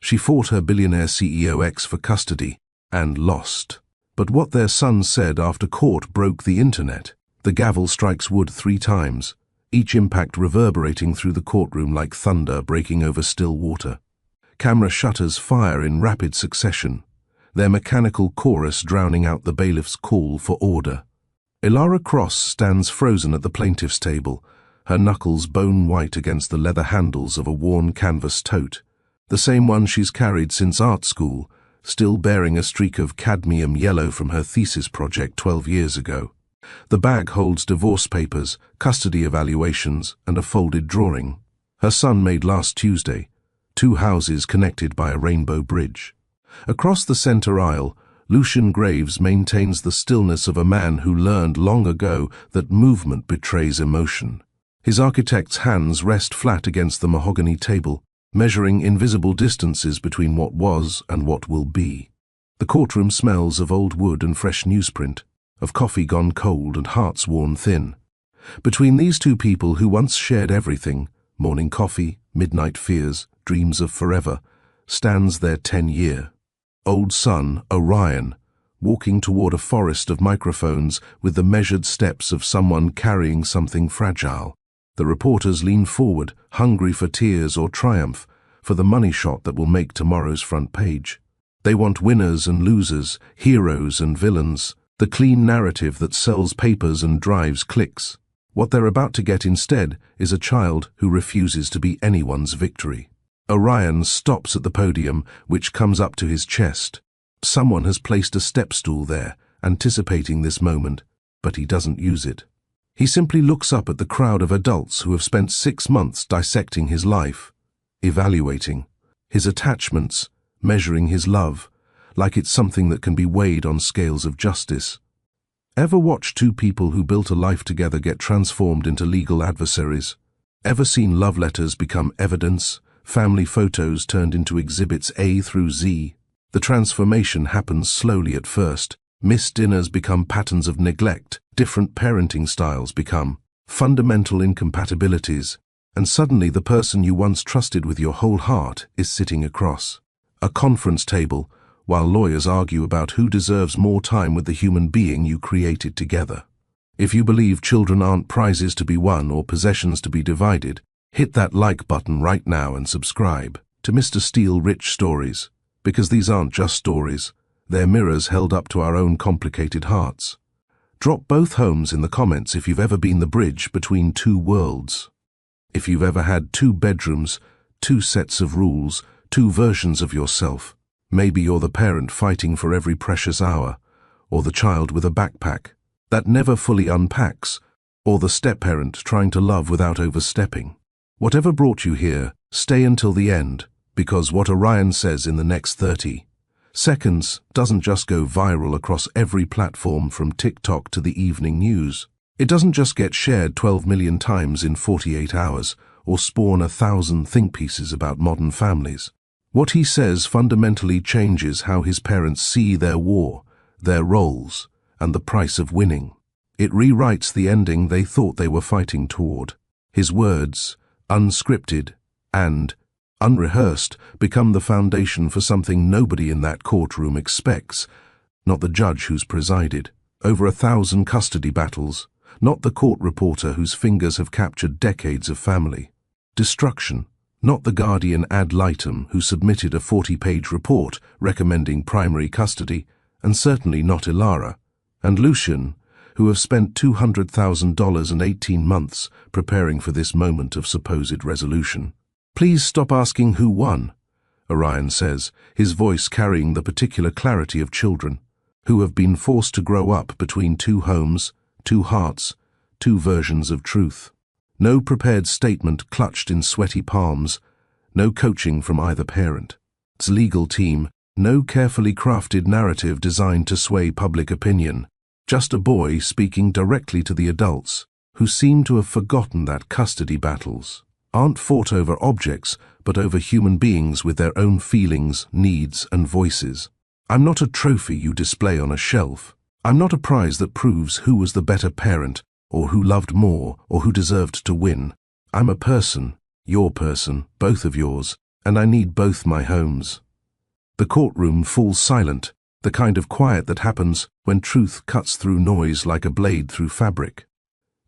She fought her billionaire CEO ex for custody and lost. But what their son said after court broke the internet. The gavel strikes wood 3 times, each impact reverberating through the courtroom like thunder breaking over still water. Camera shutters fire in rapid succession, their mechanical chorus drowning out the bailiff's call for order. Ilara Cross stands frozen at the plaintiff's table, her knuckles bone-white against the leather handles of a worn canvas tote, the same one she's carried since art school, still bearing a streak of cadmium yellow from her thesis project 12 years ago. The bag holds divorce papers, custody evaluations, and a folded drawing. Her son made last Tuesday, 2 houses connected by a rainbow bridge. Across the center aisle, Lucian Graves maintains the stillness of a man who learned long ago that movement betrays emotion. His architect's hands rest flat against the mahogany table, measuring invisible distances between what was and what will be. The courtroom smells of old wood and fresh newsprint, of coffee gone cold and hearts worn thin. Between these 2 people who once shared everything, morning coffee, midnight fears, dreams of forever, stands their 10-year-old son, Orion, walking toward a forest of microphones with the measured steps of someone carrying something fragile. The reporters lean forward, hungry for tears or triumph, for the money shot that will make tomorrow's front page. They want winners and losers, heroes and villains, the clean narrative that sells papers and drives clicks. What they're about to get instead is a child who refuses to be anyone's victory. Orion stops at the podium, which comes up to his chest. Someone has placed a step stool there, anticipating this moment, but he doesn't use it. He simply looks up at the crowd of adults who have spent 6 months dissecting his life, evaluating his attachments, measuring his love, like it's something that can be weighed on scales of justice. Ever watch 2 people who built a life together get transformed into legal adversaries? Ever seen love letters become evidence, family photos turned into exhibits A through Z? The transformation happens slowly at first. Missed dinners become patterns of neglect, different parenting styles become fundamental incompatibilities, and suddenly the person you once trusted with your whole heart is sitting across a conference table while lawyers argue about who deserves more time with the human being you created together. If you believe children aren't prizes to be won or possessions to be divided, hit that like button right now and subscribe to Mr. Steele Rich Stories, because these aren't just stories. They're mirrors held up to our own complicated hearts. Drop both homes in the comments if you've ever been the bridge between 2 worlds. If you've ever had 2 bedrooms, 2 sets of rules, 2 versions of yourself. Maybe you're the parent fighting for every precious hour, or the child with a backpack that never fully unpacks, or the step-parent trying to love without overstepping. Whatever brought you here, stay until the end, because what Orion says in the next 30 seconds doesn't just go viral across every platform from TikTok to the evening news. It doesn't just get shared 12 million times in 48 hours or spawn 1,000 think pieces about modern families. What he says fundamentally changes how his parents see their war, their roles, and the price of winning. It rewrites the ending they thought they were fighting toward. His words, unscripted and unrehearsed, become the foundation for something nobody in that courtroom expects, not the judge who's presided over 1,000 custody battles, not the court reporter whose fingers have captured decades of family destruction, not the guardian ad litem who submitted a 40-page report recommending primary custody, and certainly not Ilara and Lucian, who have spent $200,000 and 18 months preparing for this moment of supposed resolution. Please stop asking who won, Orion says, his voice carrying the particular clarity of children who have been forced to grow up between 2 homes, 2 hearts, 2 versions of truth. No prepared statement clutched in sweaty palms, no coaching from either parent. Its legal team, no carefully crafted narrative designed to sway public opinion, just a boy speaking directly to the adults who seem to have forgotten that custody battles aren't fought over objects, but over human beings with their own feelings, needs, and voices. I'm not a trophy you display on a shelf. I'm not a prize that proves who was the better parent, or who loved more, or who deserved to win. I'm a person, your person, both of yours, and I need both my homes. The courtroom falls silent, the kind of quiet that happens when truth cuts through noise like a blade through fabric.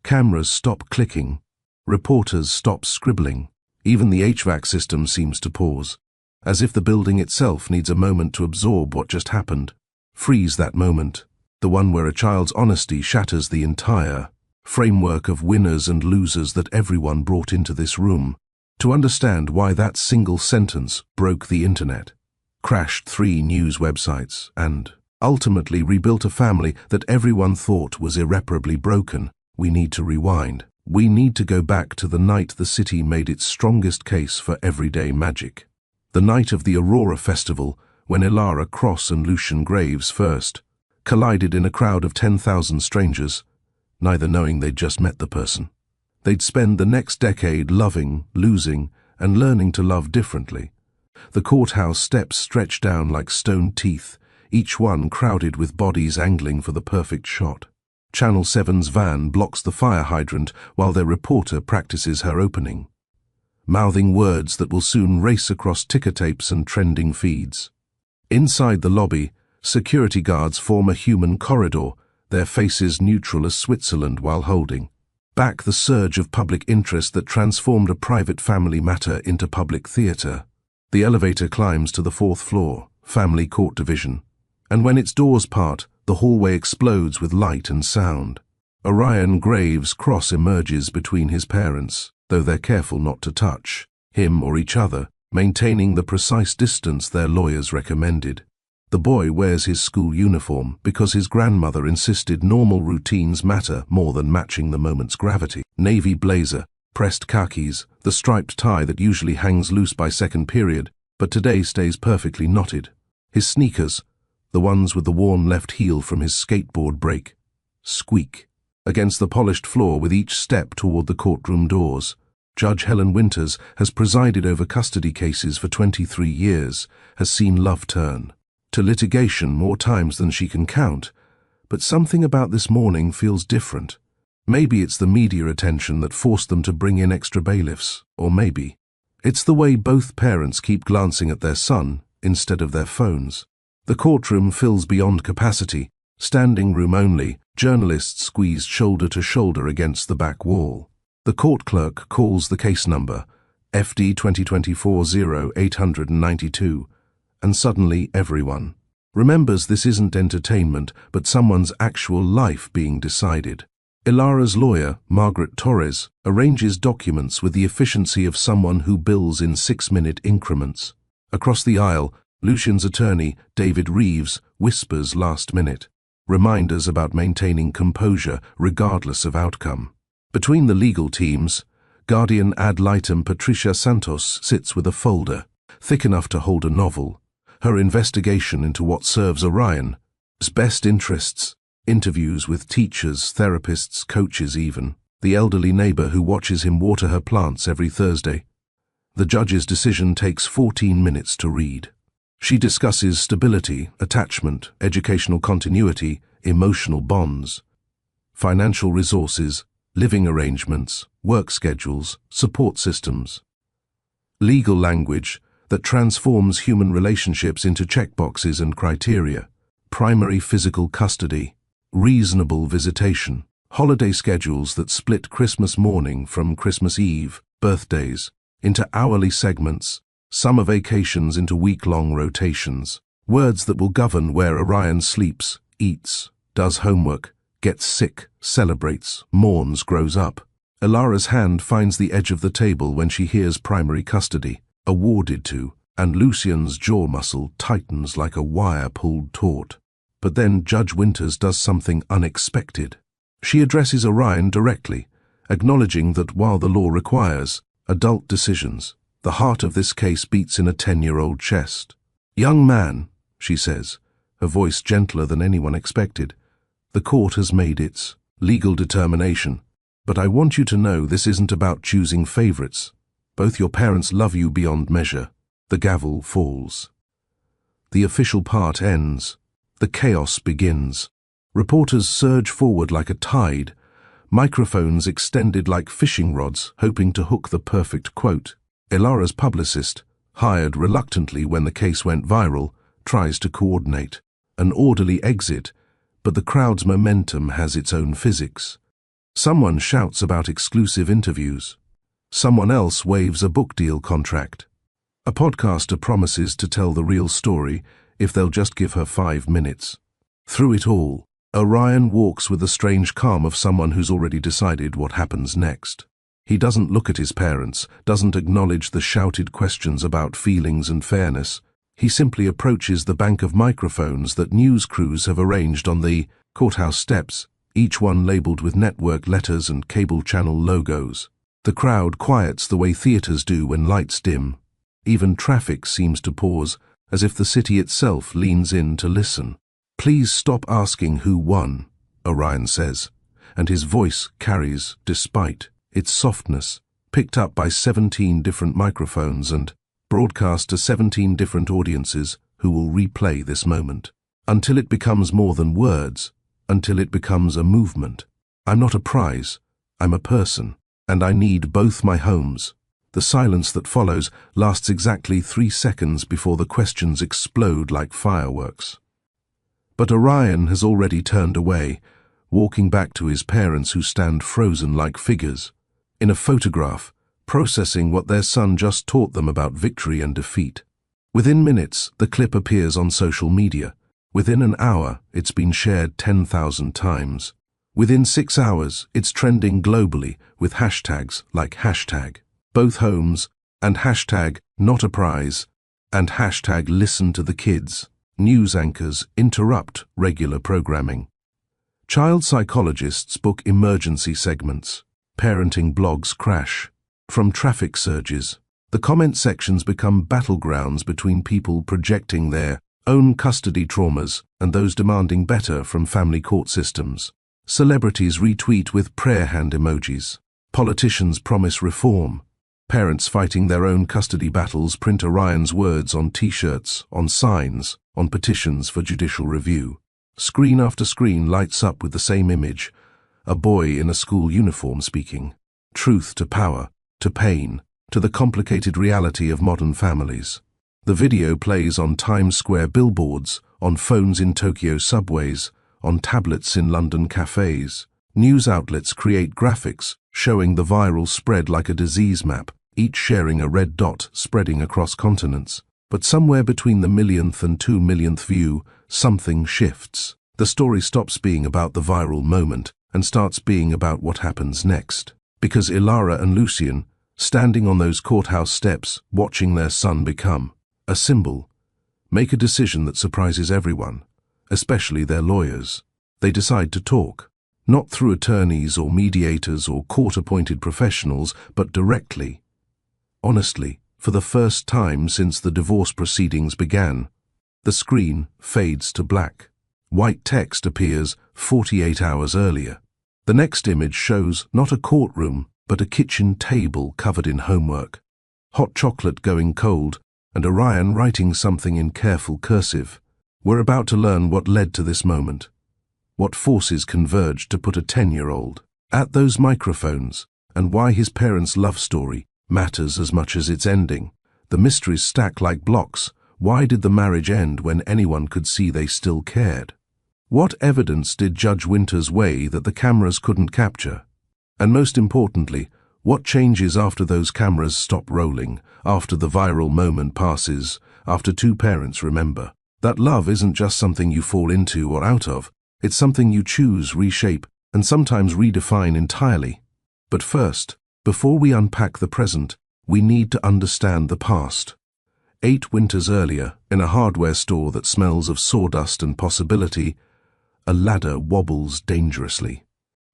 Cameras stop clicking. Reporters stop scribbling. Even the HVAC system seems to pause, as if the building itself needs a moment to absorb what just happened. Freeze that moment, the one where a child's honesty shatters the entire framework of winners and losers that everyone brought into this room, to understand why that single sentence broke the internet, crashed 3 news websites, and ultimately rebuilt a family that everyone thought was irreparably broken. We need to rewind. We need to go back to the night the city made its strongest case for everyday magic. The night of the Aurora Festival, when Ilara Cross and Lucian Graves first collided in a crowd of 10,000 strangers, neither knowing they'd just met the person. They'd spend the next decade loving, losing, and learning to love differently. The courthouse steps stretch down like stone teeth, each one crowded with bodies angling for the perfect shot. Channel 7's van blocks the fire hydrant while their reporter practices her opening, mouthing words that will soon race across ticker tapes and trending feeds. Inside the lobby, security guards form a human corridor, their faces neutral as Switzerland while holding back the surge of public interest that transformed a private family matter into public theatre. The elevator climbs to the 4th floor, Family Court Division, and when its doors part, the hallway explodes with light and sound. Orion Graves' cross emerges between his parents, though they're careful not to touch him or each other, maintaining the precise distance their lawyers recommended. The boy wears his school uniform because his grandmother insisted normal routines matter more than matching the moment's gravity. Navy blazer, pressed khakis, the striped tie that usually hangs loose by second period, but today stays perfectly knotted. His sneakers, the ones with the worn left heel from his skateboard break, squeak against the polished floor with each step toward the courtroom doors. Judge Helen Winters has presided over custody cases for 23 years, has seen love turn to litigation more times than she can count, but something about this morning feels different. Maybe it's the media attention that forced them to bring in extra bailiffs, or maybe it's the way both parents keep glancing at their son instead of their phones. The courtroom fills beyond capacity, standing room only, journalists squeezed shoulder to shoulder against the back wall. The court clerk calls the case number, FD 2024-0892, and suddenly everyone remembers this isn't entertainment, but someone's actual life being decided. Ilara's lawyer, Margaret Torres, arranges documents with the efficiency of someone who bills in 6-minute increments. Across the aisle, Lucian's attorney, David Reeves, whispers last minute, reminders about maintaining composure regardless of outcome. Between the legal teams, guardian ad litem Patricia Santos sits with a folder, thick enough to hold a novel, her investigation into what serves Orion's best interests, interviews with teachers, therapists, coaches even, the elderly neighbor who watches him water her plants every Thursday. The judge's decision takes 14 minutes to read. She discusses stability, attachment, educational continuity, emotional bonds, financial resources, living arrangements, work schedules, support systems. Legal language that transforms human relationships into checkboxes and criteria. Primary physical custody, reasonable visitation, holiday schedules that split Christmas morning from Christmas Eve, birthdays, into hourly segments, summer vacations into week-long rotations, words that will govern where Orion sleeps, eats, does homework, gets sick, celebrates, mourns, grows up. Ilara's hand finds the edge of the table when she hears primary custody, awarded to, and Lucian's jaw muscle tightens like a wire pulled taut. But then Judge Winters does something unexpected. She addresses Orion directly, acknowledging that while the law requires adult decisions, the heart of this case beats in a 10-year-old chest. "Young man," she says, her voice gentler than anyone expected, "the court has made its legal determination, but I want you to know this isn't about choosing favorites. Both your parents love you beyond measure." The gavel falls. The official part ends. The chaos begins. Reporters surge forward like a tide, microphones extended like fishing rods, hoping to hook the perfect quote. Ilara's publicist, hired reluctantly when the case went viral, tries to coordinate. An orderly exit, but the crowd's momentum has its own physics. Someone shouts about exclusive interviews. Someone else waves a book deal contract. A podcaster promises to tell the real story if they'll just give her 5 minutes. Through it all, Orion walks with the strange calm of someone who's already decided what happens next. He doesn't look at his parents, doesn't acknowledge the shouted questions about feelings and fairness. He simply approaches the bank of microphones that news crews have arranged on the courthouse steps, each one labeled with network letters and cable channel logos. The crowd quiets the way theaters do when lights dim. Even traffic seems to pause, as if the city itself leans in to listen. "Please stop asking who won," Orion says, and his voice carries, despite its softness, picked up by 17 different microphones and broadcast to 17 different audiences who will replay this moment. Until it becomes more than words, until it becomes a movement. I'm not a prize, I'm a person, and I need both my homes. The silence that follows lasts exactly 3 seconds before the questions explode like fireworks. But Orion has already turned away, walking back to his parents who stand frozen like figures in a photograph, processing what their son just taught them about victory and defeat. Within minutes, the clip appears on social media. Within an hour, it's been shared 10,000 times. Within 6 hours, it's trending globally with hashtags like #BothHomes and #NotAPrize and #ListenToTheKids. News anchors interrupt regular programming. Child psychologists book emergency segments. Parenting blogs crash. From traffic surges, the comment sections become battlegrounds between people projecting their own custody traumas and those demanding better from family court systems. Celebrities retweet with prayer hand emojis. Politicians promise reform. Parents fighting their own custody battles print Orion's words on t-shirts, on signs, on petitions for judicial review. Screen after screen lights up with the same image, a boy in a school uniform speaking. Truth to power, to pain, to the complicated reality of modern families. The video plays on Times Square billboards, on phones in Tokyo subways, on tablets in London cafes. News outlets create graphics showing the viral spread like a disease map, each sharing a red dot spreading across continents. But somewhere between the millionth and 2 millionth view, something shifts. The story stops being about the viral moment and starts being about what happens next. Because Ilara and Lucien, standing on those courthouse steps, watching their son become a symbol, make a decision that surprises everyone, especially their lawyers. They decide to talk, not through attorneys or mediators or court-appointed professionals, but directly, honestly, for the first time since the divorce proceedings began. The screen fades to black. White text appears 48 hours earlier. The next image shows not a courtroom, but a kitchen table covered in homework. Hot chocolate going cold, and Orion writing something in careful cursive. We're about to learn what led to this moment. What forces converged to put a 10-year-old at those microphones, and why his parents' love story matters as much as its ending. The mysteries stack like blocks. Why did the marriage end when anyone could see they still cared? What evidence did Judge Winters weigh that the cameras couldn't capture? And most importantly, what changes after those cameras stop rolling, after the viral moment passes, after 2 parents remember? That love isn't just something you fall into or out of, it's something you choose, reshape, and sometimes redefine entirely. But first, before we unpack the present, we need to understand the past. 8 winters earlier, in a hardware store that smells of sawdust and possibility, a ladder wobbles dangerously.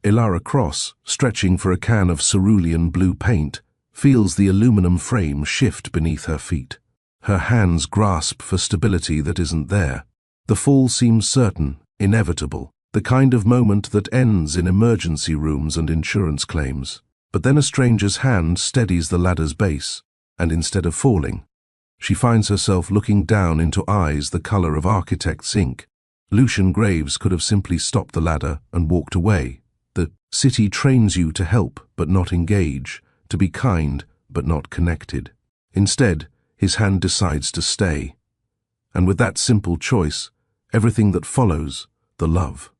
Ilara Cross, stretching for a can of cerulean blue paint, feels the aluminum frame shift beneath her feet. Her hands grasp for stability that isn't there. The fall seems certain, inevitable, the kind of moment that ends in emergency rooms and insurance claims. But then a stranger's hand steadies the ladder's base, and instead of falling, she finds herself looking down into eyes the color of architect's ink. Lucian Graves could have simply stopped the ladder and walked away. The city trains you to help but not engage, to be kind but not connected. Instead, his hand decides to stay. And with that simple choice, everything that follows, the love,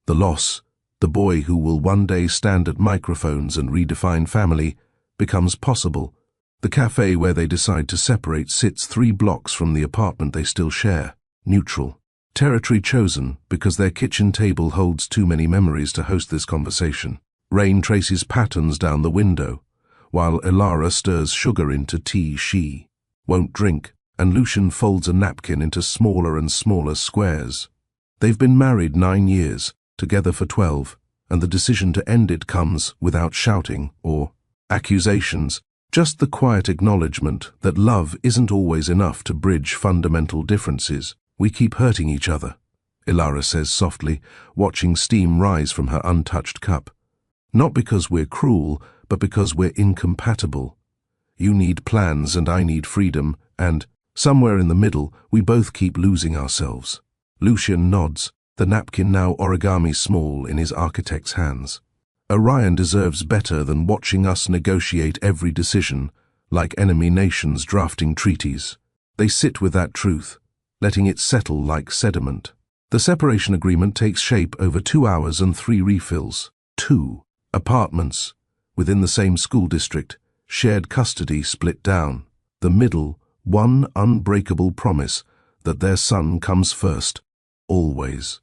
the loss, the boy who will one day stand at microphones and redefine family, becomes possible. The cafe where they decide to separate sits 3 blocks from the apartment they still share. Neutral. Territory chosen because their kitchen table holds too many memories to host this conversation. Rain traces patterns down the window, while Elara stirs sugar into tea she won't drink, and Lucian folds a napkin into smaller and smaller squares. They've been married 9 years, together for 12, and the decision to end it comes without shouting or accusations, just the quiet acknowledgement that love isn't always enough to bridge fundamental differences. We keep hurting each other, Elara says softly, watching steam rise from her untouched cup. Not because we're cruel, but because we're incompatible. You need plans and I need freedom, and, somewhere in the middle, we both keep losing ourselves. Lucian nods, the napkin now origami small in his architect's hands. Orion deserves better than watching us negotiate every decision, like enemy nations drafting treaties. They sit with that truth, letting it settle like sediment. The separation agreement takes shape over 2 hours and 3 refills. 2 apartments, within the same school district, shared custody split down. The middle, one unbreakable promise that their son comes first, always,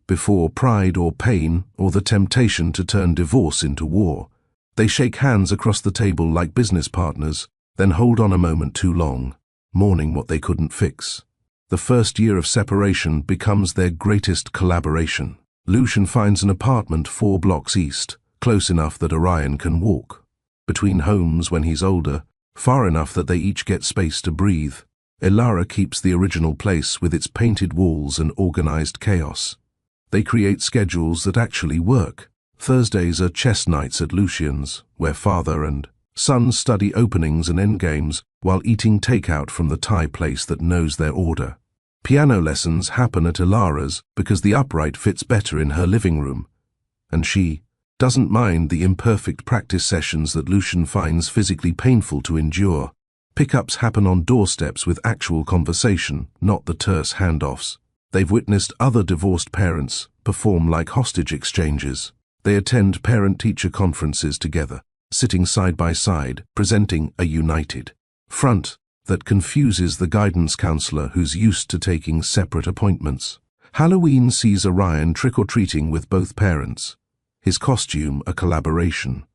before pride or pain or the temptation to turn divorce into war. They shake hands across the table like business partners, then hold on a moment too long, mourning what they couldn't fix. The first year of separation becomes their greatest collaboration. Lucian finds an apartment 4 blocks east, close enough that Orion can walk. Between homes when he's older, far enough that they each get space to breathe. Elara keeps the original place with its painted walls and organized chaos. They create schedules that actually work. Thursdays are chess nights at Lucian's, where father and son study openings and endgames while eating takeout from the Thai place that knows their order. Piano lessons happen at Elara's because the upright fits better in her living room, and she doesn't mind the imperfect practice sessions that Lucian finds physically painful to endure. Pickups happen on doorsteps with actual conversation, not the terse handoffs. They've witnessed other divorced parents perform like hostage exchanges. They attend parent-teacher conferences together, sitting side by side, presenting a united front that confuses the guidance counselor who's used to taking separate appointments. Halloween sees Orion trick-or-treating with both parents, his costume a collaboration.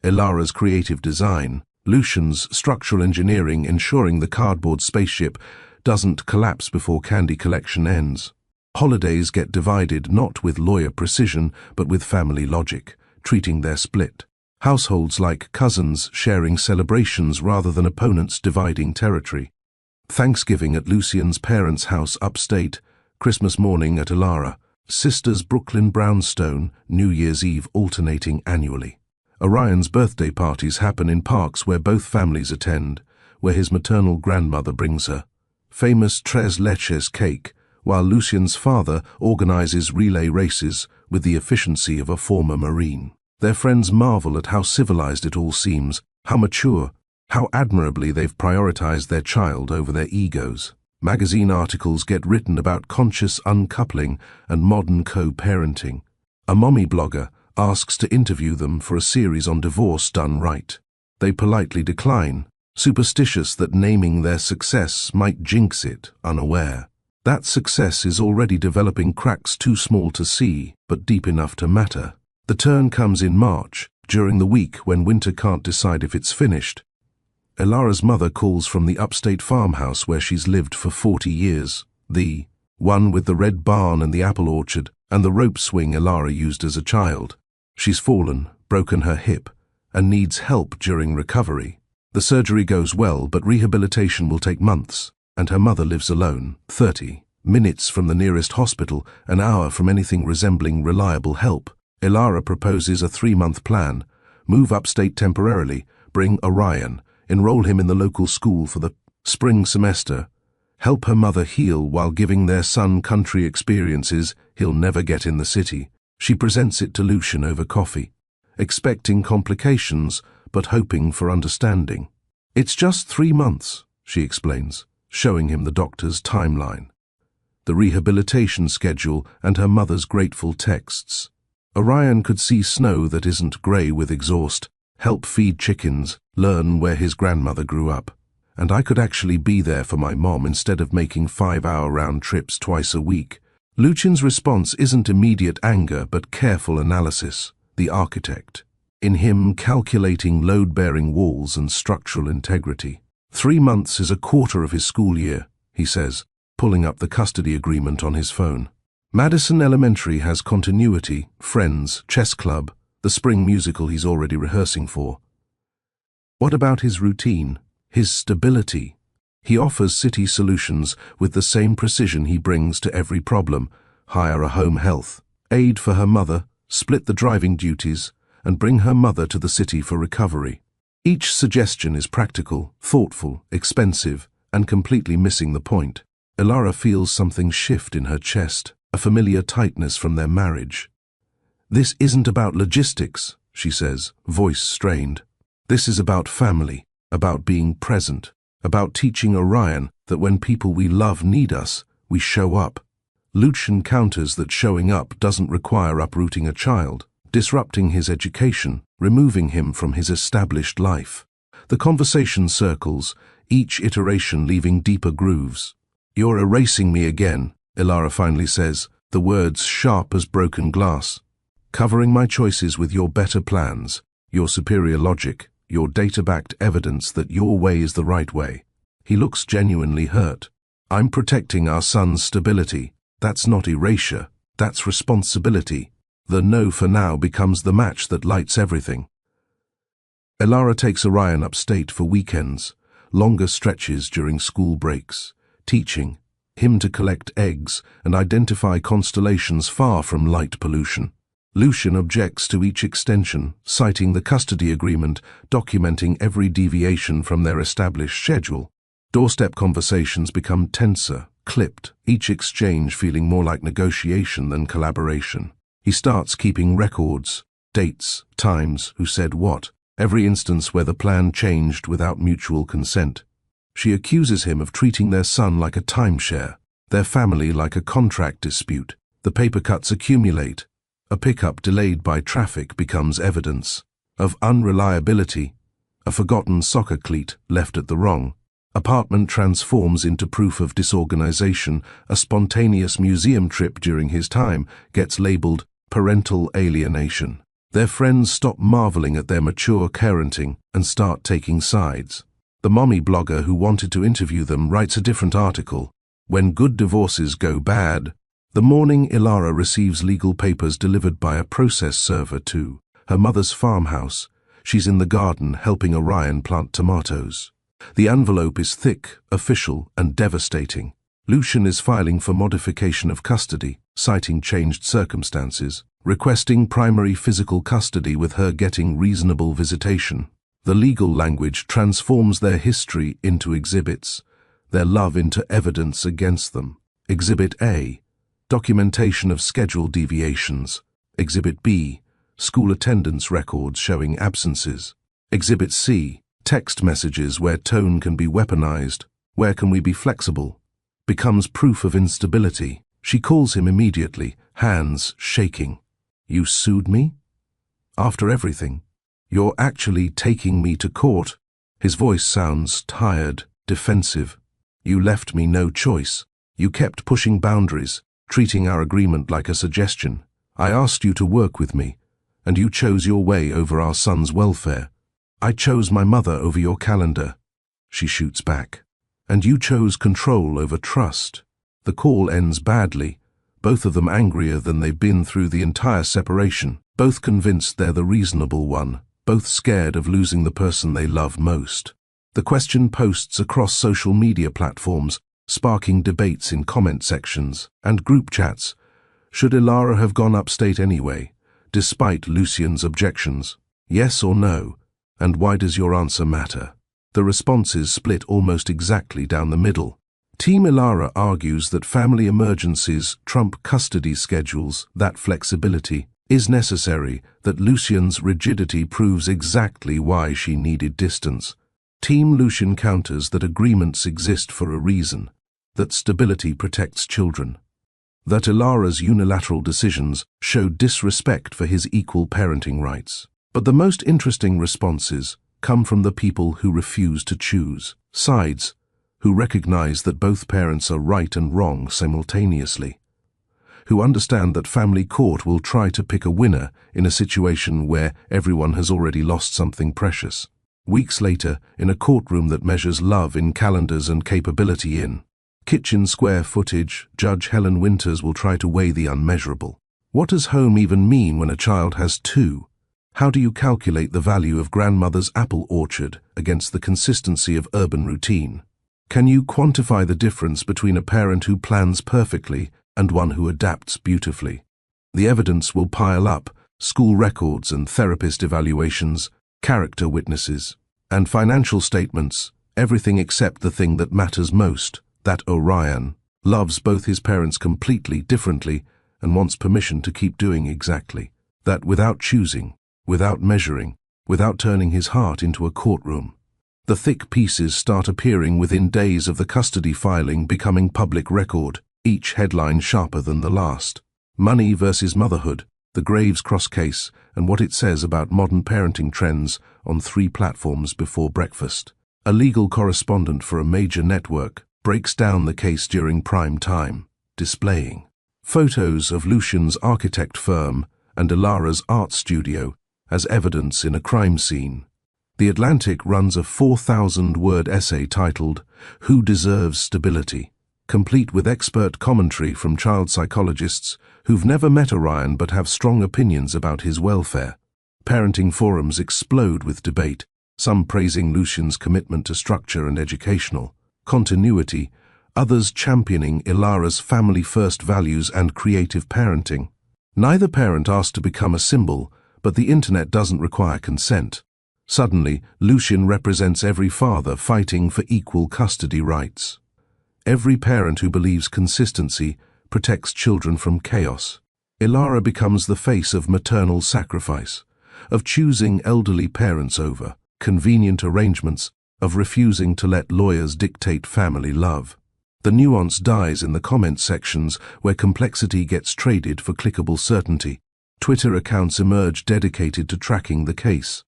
Elara's creative design, Lucian's structural engineering ensuring the cardboard spaceship doesn't collapse before candy collection ends. Holidays get divided not with lawyer precision, but with family logic, treating their split. Households like cousins sharing celebrations rather than opponents dividing territory. Thanksgiving at Lucian's parents' house upstate, Christmas morning at Elara, sisters Brooklyn Brownstone, New Year's Eve alternating annually. Orion's birthday parties happen in parks where both families attend, where his maternal grandmother brings her famous tres leches cake, while Lucian's father organizes relay races with the efficiency of a former Marine. Their friends marvel at how civilized it all seems, how mature, how admirably they've prioritized their child over their egos. Magazine articles get written about conscious uncoupling and modern co-parenting. A mommy blogger asks to interview them for a series on divorce done right. They politely decline, superstitious that naming their success might jinx it, unaware. That success is already developing cracks too small to see, but deep enough to matter. The turn comes in March, during the week when winter can't decide if it's finished. Elara's mother calls from the upstate farmhouse where she's lived for 40 years, the one with the red barn and the apple orchard, and the rope swing Elara used as a child. She's fallen, broken her hip, and needs help during recovery. The surgery goes well, but rehabilitation will take months, and her mother lives alone, 30 minutes from the nearest hospital, an hour from anything resembling reliable help. Elara proposes a 3-month plan: move upstate temporarily, bring Orion, enroll him in the local school for the spring semester, help her mother heal while giving their son country experiences he'll never get in the city. She presents it to Lucian over coffee, expecting complications but hoping for understanding. It's just 3 months, she explains, showing him the doctor's timeline, the rehabilitation schedule, and her mother's grateful texts. Orion could see snow that isn't grey with exhaust, help feed chickens, learn where his grandmother grew up. And I could actually be there for my mom instead of making 5-hour round trips twice a week. Lucian's response isn't immediate anger but careful analysis, the architect, in him calculating load-bearing walls and structural integrity. 3 months is a quarter of his school year, he says, pulling up the custody agreement on his phone. Madison Elementary has continuity, friends, chess club, the spring musical he's already rehearsing for. What about his routine, his stability? He offers city solutions with the same precision he brings to every problem: hire a home health aide for her mother, split the driving duties, and bring her mother to the city for recovery. Each suggestion is practical, thoughtful, expensive, and completely missing the point. Ilara feels something shift in her chest, a familiar tightness from their marriage. This isn't about logistics, she says, voice strained. This is about family, about being present, about teaching Orion that when people we love need us, we show up. Lucian counters that showing up doesn't require uprooting a child, disrupting his education, removing him from his established life. The conversation circles, each iteration leaving deeper grooves. "You're erasing me again," Ilara finally says, the words sharp as broken glass. "Covering my choices with your better plans, your superior logic, your data-backed evidence that your way is the right way." He looks genuinely hurt. "I'm protecting our son's stability. That's not erasure, that's responsibility." The no for now becomes the match that lights everything. Ilara takes Orion upstate for weekends, longer stretches during school breaks, teaching him to collect eggs and identify constellations far from light pollution. Lucian objects to each extension, citing the custody agreement, documenting every deviation from their established schedule. Doorstep conversations become tenser, clipped, each exchange feeling more like negotiation than collaboration. He starts keeping records, dates, times, who said what, every instance where the plan changed without mutual consent. She accuses him of treating their son like a timeshare, their family like a contract dispute. The paper cuts accumulate. A pickup delayed by traffic becomes evidence of unreliability. A forgotten soccer cleat left at the wrong apartment transforms into proof of disorganization. A spontaneous museum trip during his time gets labeled parental alienation. Their friends stop marveling at their mature parenting and start taking sides. The mommy blogger who wanted to interview them writes a different article. When good divorces go bad. The morning Ilara receives legal papers delivered by a process server to her mother's farmhouse. She's in the garden helping Orion plant tomatoes. The envelope is thick, official, and devastating. Lucian is filing for modification of custody, citing changed circumstances, requesting primary physical custody with her getting reasonable visitation. The legal language transforms their history into exhibits, their love into evidence against them. Exhibit A: documentation of schedule deviations. Exhibit B: school attendance records showing absences. Exhibit C: text messages where tone can be weaponized. Where can we be flexible? Becomes proof of instability. She calls him immediately, hands shaking. "You sued me? After everything? You're actually taking me to court?" His voice sounds tired, defensive. "You left me no choice. You kept pushing boundaries, treating our agreement like a suggestion. I asked you to work with me, and you chose your way over our son's welfare. I chose my mother over your calendar." She shoots back. "And you chose control over trust." The call ends badly, both of them angrier than they've been through the entire separation, both convinced they're the reasonable one, both scared of losing the person they love most. The question posts across social media platforms, sparking debates in comment sections and group chats. Should Ilara have gone upstate anyway, despite Lucian's objections? Yes or no? And why does your answer matter? The responses split almost exactly down the middle. Team Ilara argues that family emergencies trump custody schedules, that flexibility is necessary, that Lucian's rigidity proves exactly why she needed distance. Team Lucian counters that agreements exist for a reason, that stability protects children, that Ilara's unilateral decisions show disrespect for his equal parenting rights. But the most interesting responses come from the people who refuse to choose sides, who recognize that both parents are right and wrong simultaneously, who understand that family court will try to pick a winner in a situation where everyone has already lost something precious. Weeks later, in a courtroom that measures love in calendars and capability in kitchen square footage, Judge Helen Winters will try to weigh the unmeasurable. What does home even mean when a child has two? How do you calculate the value of grandmother's apple orchard against the consistency of urban routine? Can you quantify the difference between a parent who plans perfectly and one who adapts beautifully? The evidence will pile up: school records and therapist evaluations, character witnesses, and financial statements, everything except the thing that matters most, that Orion loves both his parents completely differently and wants permission to keep doing exactly that without choosing, without measuring, without turning his heart into a courtroom. The thick pieces start appearing within days of the custody filing becoming public record, each headline sharper than the last. Money versus motherhood, the Graves Cross case, and what it says about modern parenting trends on 3 platforms before breakfast. A legal correspondent for a major network breaks down the case during prime time, displaying photos of Lucian's architect firm and Ilara's art studio as evidence in a crime scene. The Atlantic runs a 4,000-word essay titled "Who Deserves Stability?", complete with expert commentary from child psychologists who've never met Orion but have strong opinions about his welfare. Parenting forums explode with debate, some praising Lucian's commitment to structure and educational continuity, others championing Ilara's family-first values and creative parenting. Neither parent asked to become a symbol, but the internet doesn't require consent. Suddenly, Lucian represents every father fighting for equal custody rights. Every parent who believes consistency protects children from chaos. Ilara becomes the face of maternal sacrifice, of choosing elderly parents over convenient arrangements, of refusing to let lawyers dictate family love. The nuance dies in the comment sections where complexity gets traded for clickable certainty. Twitter accounts emerge dedicated to tracking the case.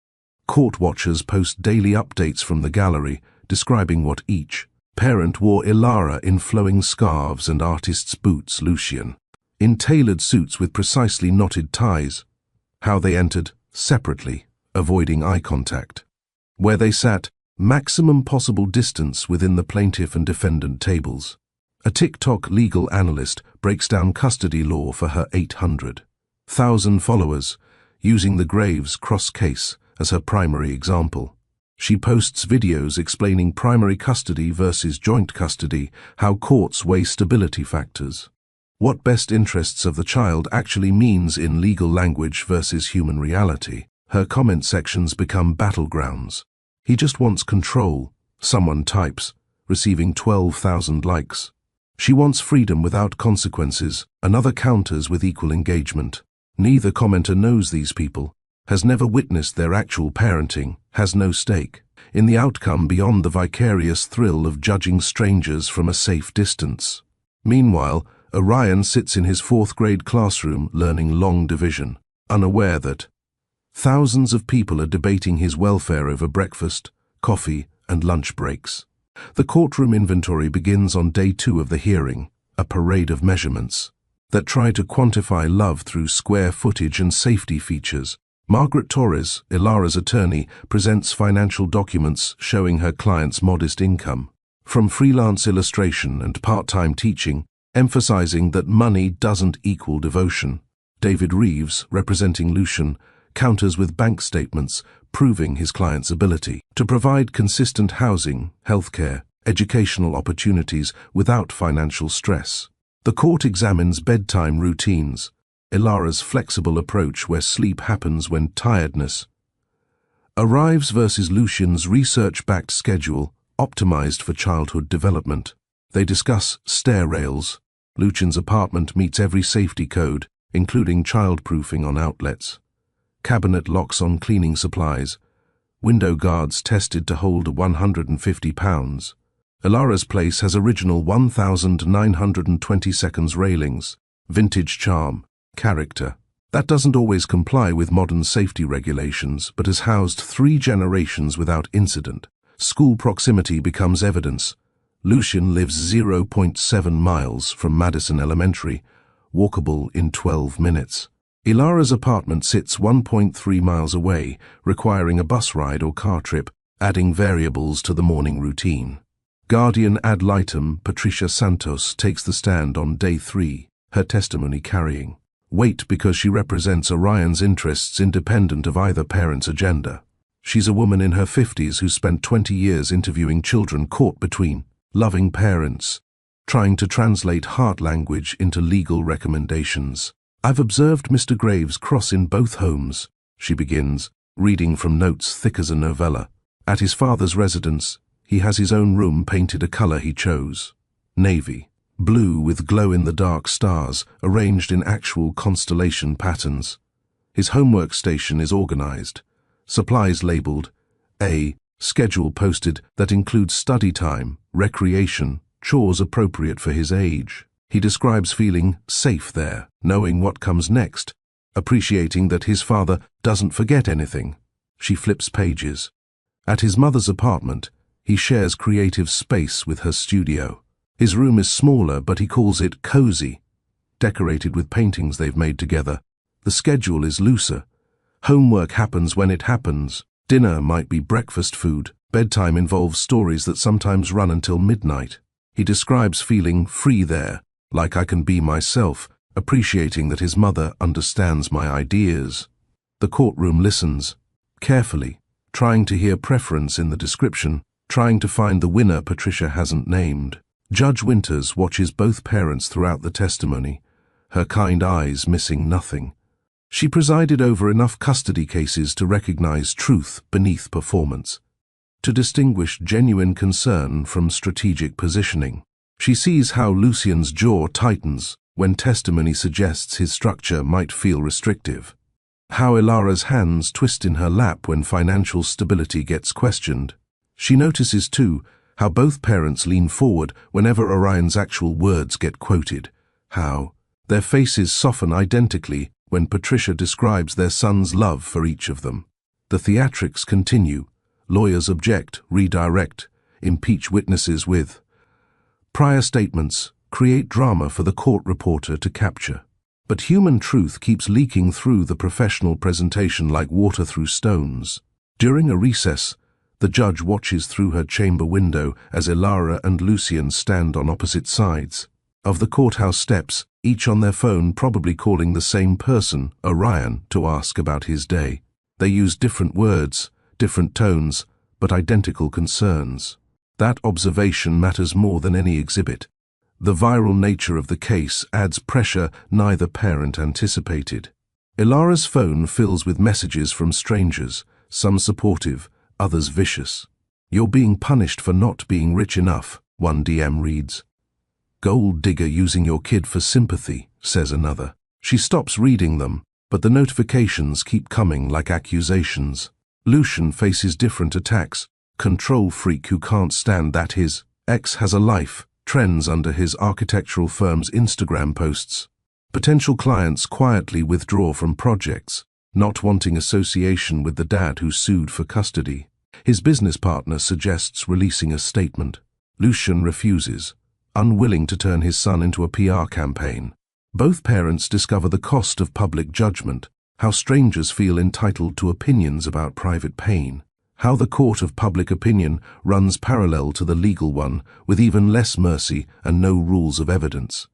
Court watchers post daily updates from the gallery describing what each parent wore: Ilara in flowing scarves and artist's boots, Lucian in tailored suits with precisely knotted ties. How they entered: separately, avoiding eye contact. Where they sat: maximum possible distance within the plaintiff and defendant tables. A TikTok legal analyst breaks down custody law for her 800,000 followers, using the Graves Cross case as her primary example. She posts videos explaining primary custody versus joint custody, how courts weigh stability factors, what best interests of the child actually means in legal language versus human reality. Her comment sections become battlegrounds. He just wants control, someone types, receiving 12,000 likes. She wants freedom without consequences, another counters with equal engagement. Neither commenter knows these people, has never witnessed their actual parenting, has no stake in the outcome beyond the vicarious thrill of judging strangers from a safe distance. Meanwhile, Orion sits in his 4th grade classroom learning long division, unaware that thousands of people are debating his welfare over breakfast, coffee, and lunch breaks. The courtroom inventory begins on day 2 of the hearing, a parade of measurements that try to quantify love through square footage and safety features. Margaret Torres, Ilara's attorney, presents financial documents showing her client's modest income, from freelance illustration and part-time teaching, emphasizing that money doesn't equal devotion. David Reeves, representing Lucian, counters with bank statements proving his client's ability to provide consistent housing, healthcare, educational opportunities without financial stress. The court examines bedtime routines, Ilara's flexible approach where sleep happens when tiredness arrives versus Lucian's research-backed schedule optimized for childhood development. They discuss stair rails. Lucian's apartment meets every safety code, including child-proofing on outlets, cabinet locks on cleaning supplies, window guards tested to hold 150 pounds. Ilara's place has original 1,920 seconds railings, vintage charm, character. That doesn't always comply with modern safety regulations, but has housed 3 generations without incident. School proximity becomes evidence. Lucian lives 0.7 miles from Madison Elementary, walkable in 12 minutes. Ilara's apartment sits 1.3 miles away, requiring a bus ride or car trip, adding variables to the morning routine. Guardian ad litem Patricia Santos takes the stand on day 3, her testimony carrying weight because she represents Orion's interests independent of either parent's agenda. She's a woman in her 50s who spent 20 years interviewing children caught between loving parents, trying to translate heart language into legal recommendations. "I've observed Mr. Graves cross in both homes," she begins, reading from notes thick as a novella. At his father's residence, he has his own room painted a color he chose. Navy. Blue with glow-in-the-dark stars arranged in actual constellation patterns. His homework station is organized. Supplies labeled A. Schedule posted that includes study time, recreation, chores appropriate for his age. He describes feeling safe there, knowing what comes next, appreciating that his father doesn't forget anything. She flips pages. At his mother's apartment, he shares creative space with her studio. His room is smaller, but he calls it cozy, decorated with paintings they've made together. The schedule is looser. Homework happens when it happens. Dinner might be breakfast food. Bedtime involves stories that sometimes run until midnight. He describes feeling free there, like I can be myself, appreciating that his mother understands my ideas. The courtroom listens, carefully, trying to hear preference in the description, trying to find the winner Patricia hasn't named. Judge Winters watches both parents throughout the testimony, her kind eyes missing nothing. She presided over enough custody cases to recognize truth beneath performance, to distinguish genuine concern from strategic positioning. She sees how Lucian's jaw tightens when testimony suggests his structure might feel restrictive, how Ilara's hands twist in her lap when financial stability gets questioned. She notices, too, how both parents lean forward whenever Orion's actual words get quoted, how their faces soften identically when Patricia describes their son's love for each of them. The theatrics continue. Lawyers object, redirect, impeach witnesses with prior statements, create drama for the court reporter to capture. But human truth keeps leaking through the professional presentation like water through stones. During a recess, the judge watches through her chamber window as Ilara and Lucian stand on opposite sides of the courthouse steps, each on their phone, probably calling the same person, Orion, to ask about his day. They use different words, different tones, but identical concerns. That observation matters more than any exhibit. The viral nature of the case adds pressure neither parent anticipated. Ilara's phone fills with messages from strangers, some supportive, others vicious. "You're being punished for not being rich enough," one DM reads. "Gold digger using your kid for sympathy," says another. She stops reading them, but the notifications keep coming like accusations. Lucian faces different attacks. Control freak who can't stand that his ex has a life, trends under his architectural firm's Instagram posts. Potential clients quietly withdraw from projects, not wanting association with the dad who sued for custody. His business partner suggests releasing a statement. Lucian refuses, unwilling to turn his son into a PR campaign. Both parents discover the cost of public judgment, how strangers feel entitled to opinions about private pain, how the court of public opinion runs parallel to the legal one, with even less mercy and no rules of evidence.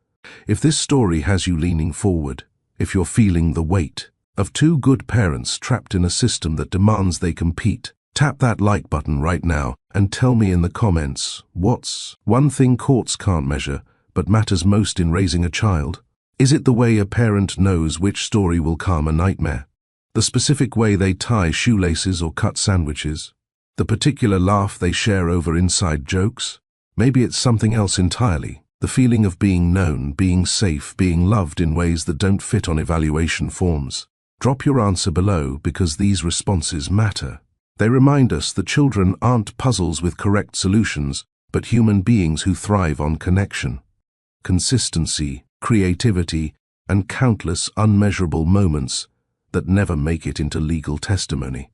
If this story has you leaning forward, if you're feeling the weight of two good parents trapped in a system that demands they compete, tap that like button right now and tell me in the comments, what's one thing courts can't measure but matters most in raising a child? Is it the way a parent knows which story will calm a nightmare? The specific way they tie shoelaces or cut sandwiches? The particular laugh they share over inside jokes? Maybe it's something else entirely. The feeling of being known, being safe, being loved in ways that don't fit on evaluation forms. Drop your answer below because these responses matter. They remind us that children aren't puzzles with correct solutions, but human beings who thrive on connection, consistency, creativity, and countless unmeasurable moments that never make it into legal testimony.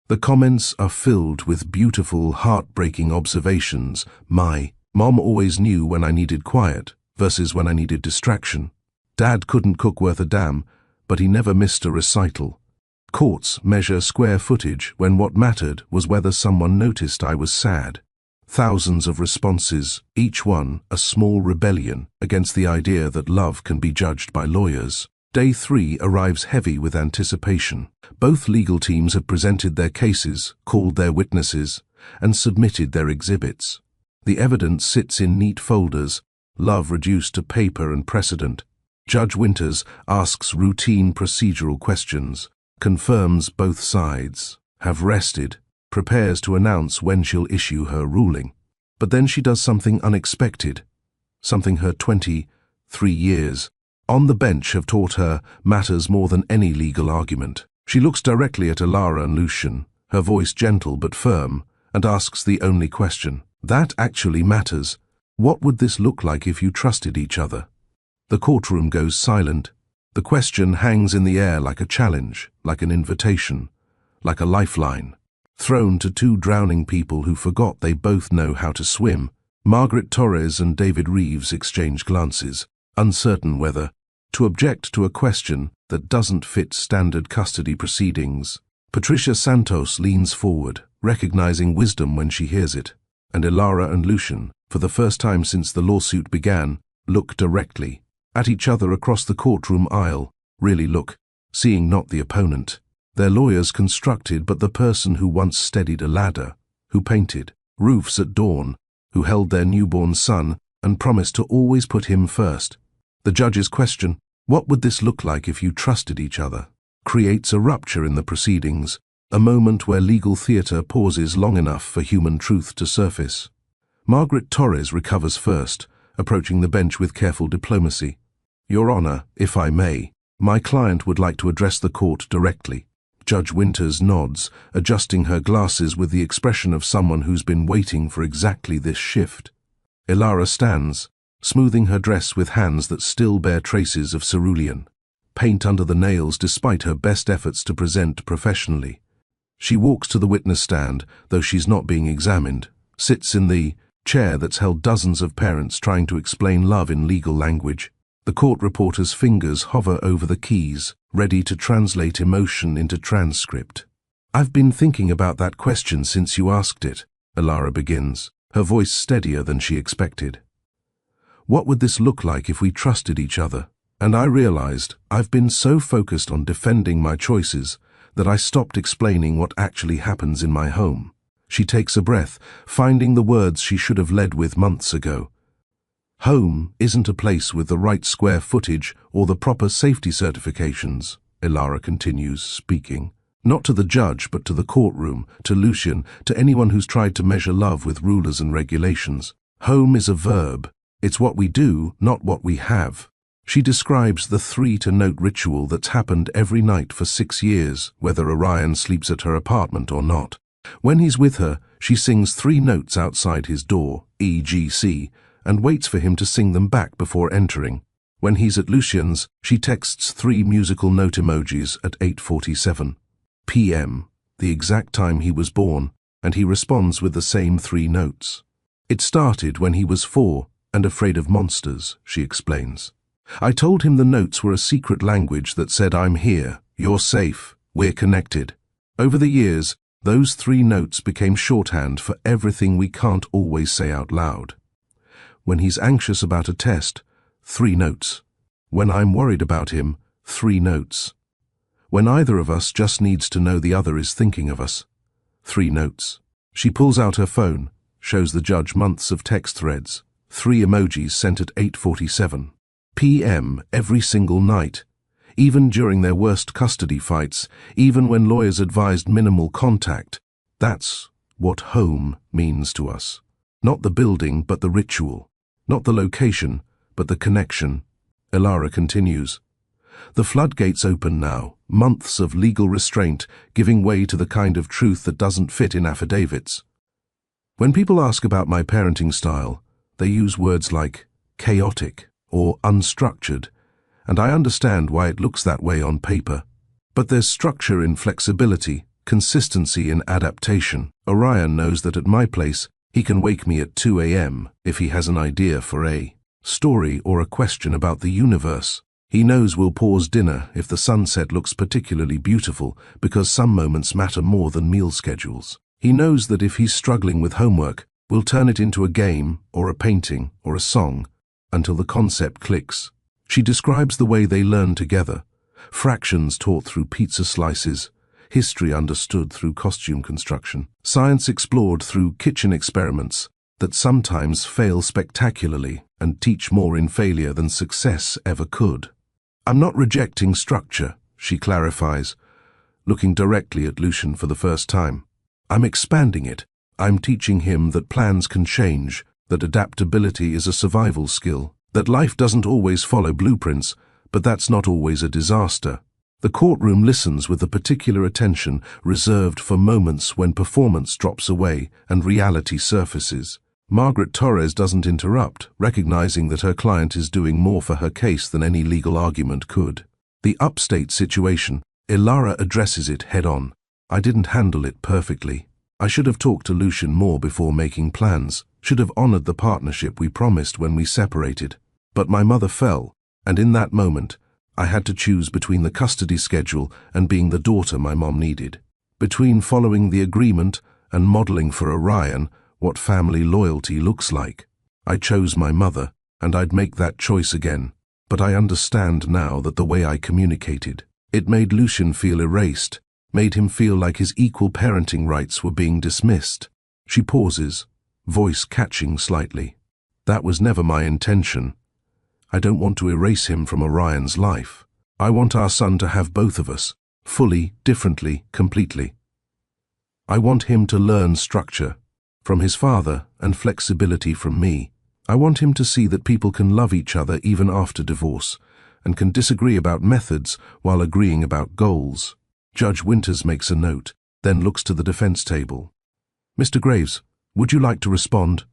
The comments are filled with beautiful, heartbreaking observations. My mom always knew when I needed quiet versus when I needed distraction. Dad couldn't cook worth a damn, but he never missed a recital. Courts measure square footage when what mattered was whether someone noticed I was sad. Thousands of responses, each one a small rebellion against the idea that love can be judged by lawyers. Day 3 arrives heavy with anticipation. Both legal teams have presented their cases, called their witnesses, and submitted their exhibits. The evidence sits in neat folders, love reduced to paper and precedent. Judge Winters asks routine procedural questions, confirms both sides have rested, prepares to announce when she'll issue her ruling. But then she does something unexpected, something her 23 years on the bench have taught her matters more than any legal argument. She looks directly at Ilara and Lucian, her voice gentle but firm, and asks the only question. That actually matters. What would this look like if you trusted each other? The courtroom goes silent. The question hangs in the air like a challenge, like an invitation, like a lifeline, thrown to two drowning people who forgot they both know how to swim. Margaret Torres and David Reeves exchange glances, uncertain whether to object to a question that doesn't fit standard custody proceedings. Patricia Santos leans forward, recognizing wisdom when she hears it, and Ilara and Lucian, for the first time since the lawsuit began, look directly at each other across the courtroom aisle, really look, seeing not the opponent. Their lawyers constructed but the person who once steadied a ladder, who painted roofs at dawn, who held their newborn son and promised to always put him first. The judge's question, what would this look like if you trusted each other, creates a rupture in the proceedings, a moment where legal theatre pauses long enough for human truth to surface. Margaret Torres recovers first, approaching the bench with careful diplomacy. Your Honor, if I may, my client would like to address the court directly. Judge Winters nods, adjusting her glasses with the expression of someone who's been waiting for exactly this shift. Ilara stands, smoothing her dress with hands that still bear traces of cerulean, paint under the nails despite her best efforts to present professionally. She walks to the witness stand, though she's not being examined, sits in the chair that's held dozens of parents trying to explain love in legal language. The court reporter's fingers hover over the keys, ready to translate emotion into transcript. I've been thinking about that question since you asked it, Ilara begins, her voice steadier than she expected. What would this look like if we trusted each other? And I realized I've been so focused on defending my choices that I stopped explaining what actually happens in my home. She takes a breath, finding the words she should have led with months ago. Home isn't a place with the right square footage or the proper safety certifications, Ilara continues, speaking. Not to the judge, but to the courtroom, to Lucian, to anyone who's tried to measure love with rulers and regulations. Home is a verb. It's what we do, not what we have. She describes the 3-to-note ritual that's happened every night for 6 years, whether Orion sleeps at her apartment or not. When he's with her, she sings 3 notes outside his door, E, G, C, and waits for him to sing them back before entering. When he's at Lucian's, she texts 3 musical note emojis at 8:47 p.m., the exact time he was born, and he responds with the same 3 notes. It started when he was 4 and afraid of monsters, she explains. I told him the notes were a secret language that said, I'm here, you're safe, we're connected. Over the years, those 3 notes became shorthand for everything we can't always say out loud. When he's anxious about a test, 3 notes. When I'm worried about him, 3 notes. When either of us just needs to know the other is thinking of us, 3 notes. She pulls out her phone, shows the judge months of text threads, 3 emojis sent at 8:47 p.m. every single night, even during their worst custody fights, even when lawyers advised minimal contact. That's what home means to us. Not the building, but the ritual. Not the location, but the connection. Ilara continues. The floodgates open now, months of legal restraint giving way to the kind of truth that doesn't fit in affidavits. When people ask about my parenting style, they use words like chaotic or unstructured, and I understand why it looks that way on paper. But there's structure in flexibility, consistency in adaptation. Orion knows that at my place, he can wake me at 2 a.m. if he has an idea for a story or a question about the universe. He knows we'll pause dinner if the sunset looks particularly beautiful, because some moments matter more than meal schedules. He knows that if he's struggling with homework, we'll turn it into a game or a painting or a song until the concept clicks. She describes the way they learn together, fractions taught through pizza slices, history understood through costume construction, science explored through kitchen experiments that sometimes fail spectacularly and teach more in failure than success ever could. I'm not rejecting structure, she clarifies, looking directly at Lucian for the first time. I'm expanding it. I'm teaching him that plans can change, that adaptability is a survival skill, that life doesn't always follow blueprints, but that's not always a disaster. The courtroom listens with a particular attention reserved for moments when performance drops away and reality surfaces. Margaret Torres doesn't interrupt, recognizing that her client is doing more for her case than any legal argument could. The upstate situation, Ilara addresses it head-on. I didn't handle it perfectly. I should have talked to Lucian more before making plans, should have honored the partnership we promised when we separated. But my mother fell, and in that moment, I had to choose between the custody schedule and being the daughter my mom needed. Between following the agreement and modeling for Orion what family loyalty looks like. I chose my mother, and I'd make that choice again. But I understand now that the way I communicated, it made Lucian feel erased, made him feel like his equal parenting rights were being dismissed. She pauses, voice catching slightly. That was never my intention. I don't want to erase him from Orion's life. I want our son to have both of us, fully, differently, completely. I want him to learn structure from his father and flexibility from me. I want him to see that people can love each other even after divorce and can disagree about methods while agreeing about goals. Judge Winters makes a note, then looks to the defense table. Mr. Graves, would you like to respond?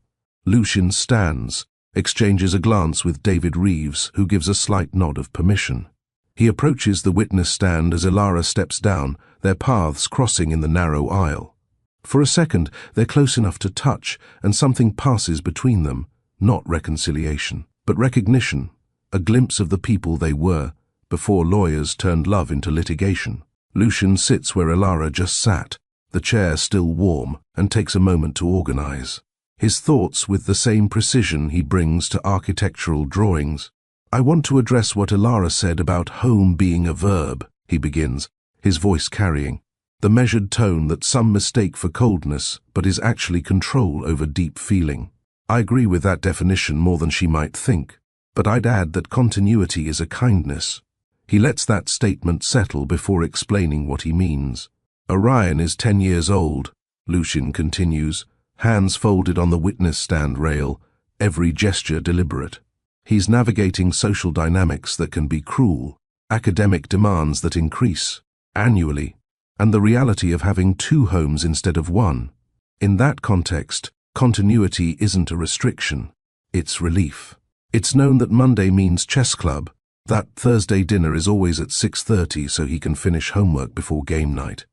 Lucian stands, exchanges a glance with David Reeves, who gives a slight nod of permission. He approaches the witness stand as Ilara steps down, their paths crossing in the narrow aisle. For a second, they're close enough to touch, and something passes between them, not reconciliation, but recognition, a glimpse of the people they were, before lawyers turned love into litigation. Lucian sits where Ilara just sat, the chair still warm, and takes a moment to organize. His thoughts with the same precision he brings to architectural drawings. I want to address what Ilara said about home being a verb, he begins, his voice carrying the measured tone that some mistake for coldness, but is actually control over deep feeling. I agree with that definition more than she might think, but I'd add that continuity is a kindness. He lets that statement settle before explaining what he means. Orion is 10 years old, Lucian continues, hands folded on the witness stand rail, every gesture deliberate. He's navigating social dynamics that can be cruel, academic demands that increase annually, and the reality of having 2 homes instead of 1. In that context, continuity isn't a restriction, it's relief. It's known that Monday means chess club, that Thursday dinner is always at 6:30 so he can finish homework before game night.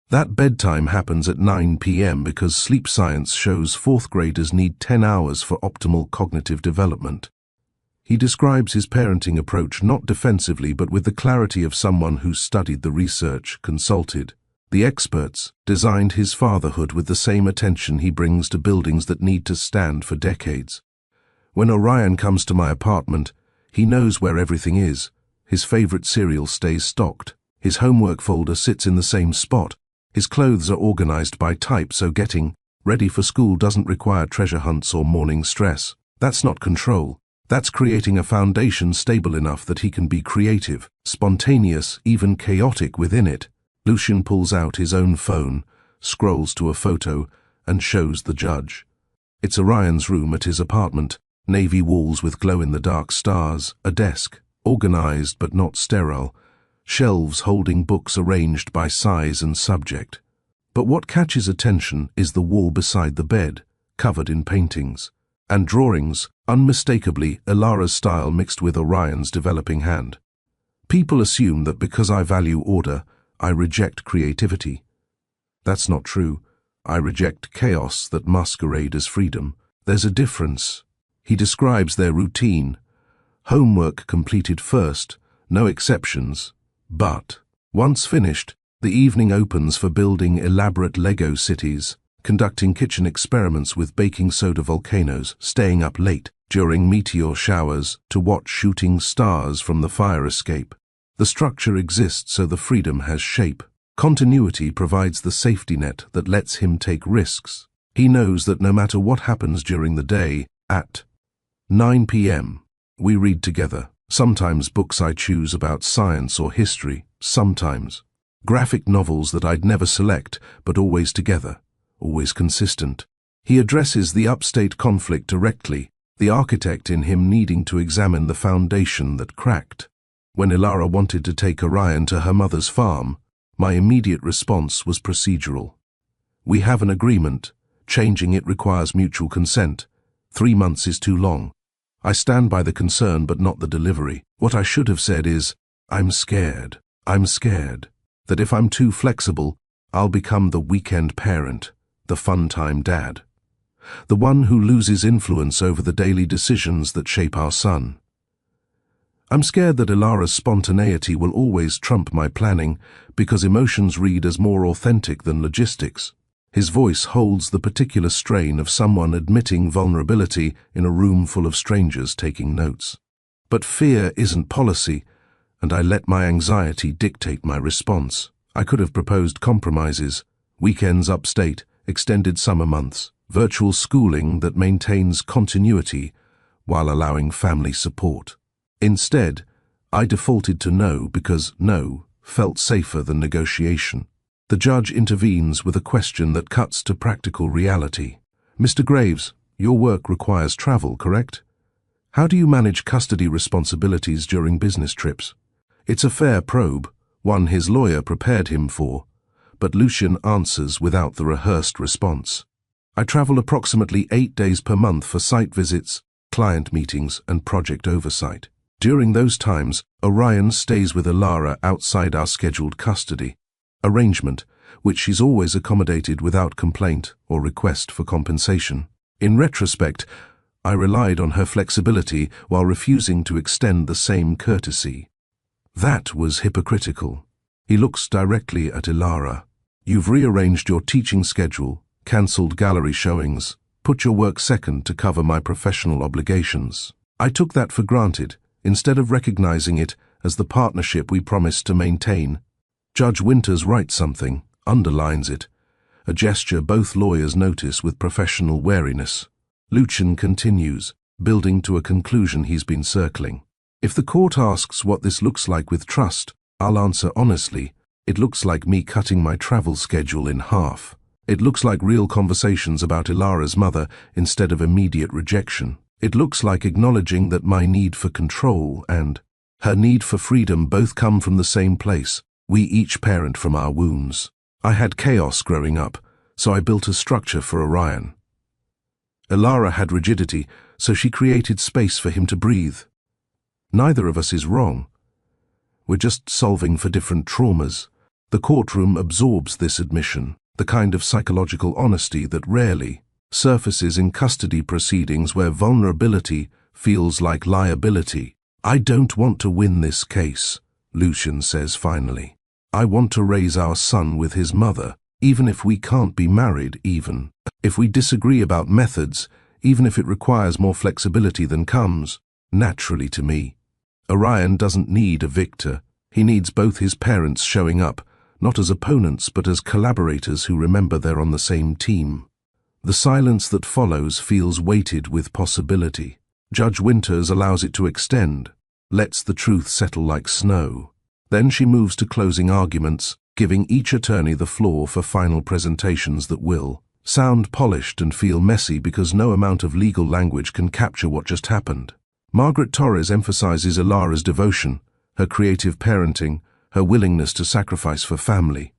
That bedtime happens at 9 p.m. because sleep science shows 4th graders need 10 hours for optimal cognitive development. He describes his parenting approach not defensively but with the clarity of someone who's studied the research, consulted the experts, designed his fatherhood with the same attention he brings to buildings that need to stand for decades. When Orion comes to my apartment, he knows where everything is. His favorite cereal stays stocked. His homework folder sits in the same spot. His clothes are organized by type so getting ready for school doesn't require treasure hunts or morning stress. That's not control. That's creating a foundation stable enough that he can be creative, spontaneous, even chaotic within it. Lucian pulls out his own phone, scrolls to a photo, and shows the judge. It's Orion's room at his apartment, navy walls with glow-in-the-dark stars, a desk, organized but not sterile, shelves holding books arranged by size and subject. But what catches attention is the wall beside the bed, covered in paintings, and drawings, unmistakably Ilara's style mixed with Orion's developing hand. People assume that because I value order, I reject creativity. That's not true. I reject chaos that masquerade as freedom. There's a difference. He describes their routine. Homework completed first, no exceptions. But, once finished, the evening opens for building elaborate Lego cities, conducting kitchen experiments with baking soda volcanoes, staying up late during meteor showers to watch shooting stars from the fire escape. The structure exists so the freedom has shape. Continuity provides the safety net that lets him take risks. He knows that no matter what happens during the day, at 9 p.m., we read together. Sometimes books I choose about science or history, sometimes graphic novels that I'd never select, but always together, always consistent. He addresses the upstate conflict directly, the architect in him needing to examine the foundation that cracked. When Ilara wanted to take Orion to her mother's farm, my immediate response was procedural. We have an agreement. Changing it requires mutual consent. 3 months is too long. I stand by the concern but not the delivery. What I should have said is, I'm scared that if I'm too flexible, I'll become the weekend parent, the fun-time dad, the one who loses influence over the daily decisions that shape our son. I'm scared that Ilara's spontaneity will always trump my planning because emotions read as more authentic than logistics. His voice holds the particular strain of someone admitting vulnerability in a room full of strangers taking notes. But fear isn't policy, and I let my anxiety dictate my response. I could have proposed compromises, weekends upstate, extended summer months, virtual schooling that maintains continuity while allowing family support. Instead, I defaulted to no because no felt safer than negotiation. The judge intervenes with a question that cuts to practical reality. Mr. Graves, your work requires travel, correct? How do you manage custody responsibilities during business trips? It's a fair probe, one his lawyer prepared him for, but Lucian answers without the rehearsed response. I travel approximately 8 days per month for site visits, client meetings, and project oversight. During those times, Orion stays with Ilara outside our scheduled custody arrangement, which she's always accommodated without complaint or request for compensation. In retrospect, I relied on her flexibility while refusing to extend the same courtesy. That was hypocritical. He looks directly at Ilara. You've rearranged your teaching schedule, cancelled gallery showings, put your work second to cover my professional obligations. I took that for granted, instead of recognizing it as the partnership we promised to maintain. Judge Winters writes something, underlines it, a gesture both lawyers notice with professional wariness. Lucian continues, building to a conclusion he's been circling. If the court asks what this looks like with trust, I'll answer honestly, it looks like me cutting my travel schedule in half. It looks like real conversations about Ilara's mother instead of immediate rejection. It looks like acknowledging that my need for control and her need for freedom both come from the same place. We each parent from our wounds. I had chaos growing up, so I built a structure for Orion. Ilara had rigidity, so she created space for him to breathe. Neither of us is wrong. We're just solving for different traumas. The courtroom absorbs this admission, the kind of psychological honesty that rarely surfaces in custody proceedings where vulnerability feels like liability. I don't want to win this case, Lucian says finally. I want to raise our son with his mother, even if we can't be married, even if we disagree about methods, even if it requires more flexibility than comes naturally to me. Orion doesn't need a victor. He needs both his parents showing up, not as opponents but as collaborators who remember they're on the same team. The silence that follows feels weighted with possibility. Judge Winters allows it to extend, lets the truth settle like snow. Then she moves to closing arguments, giving each attorney the floor for final presentations that will sound polished and feel messy because no amount of legal language can capture what just happened. Margaret Torres emphasizes Ilara's devotion, her creative parenting, her willingness to sacrifice for family.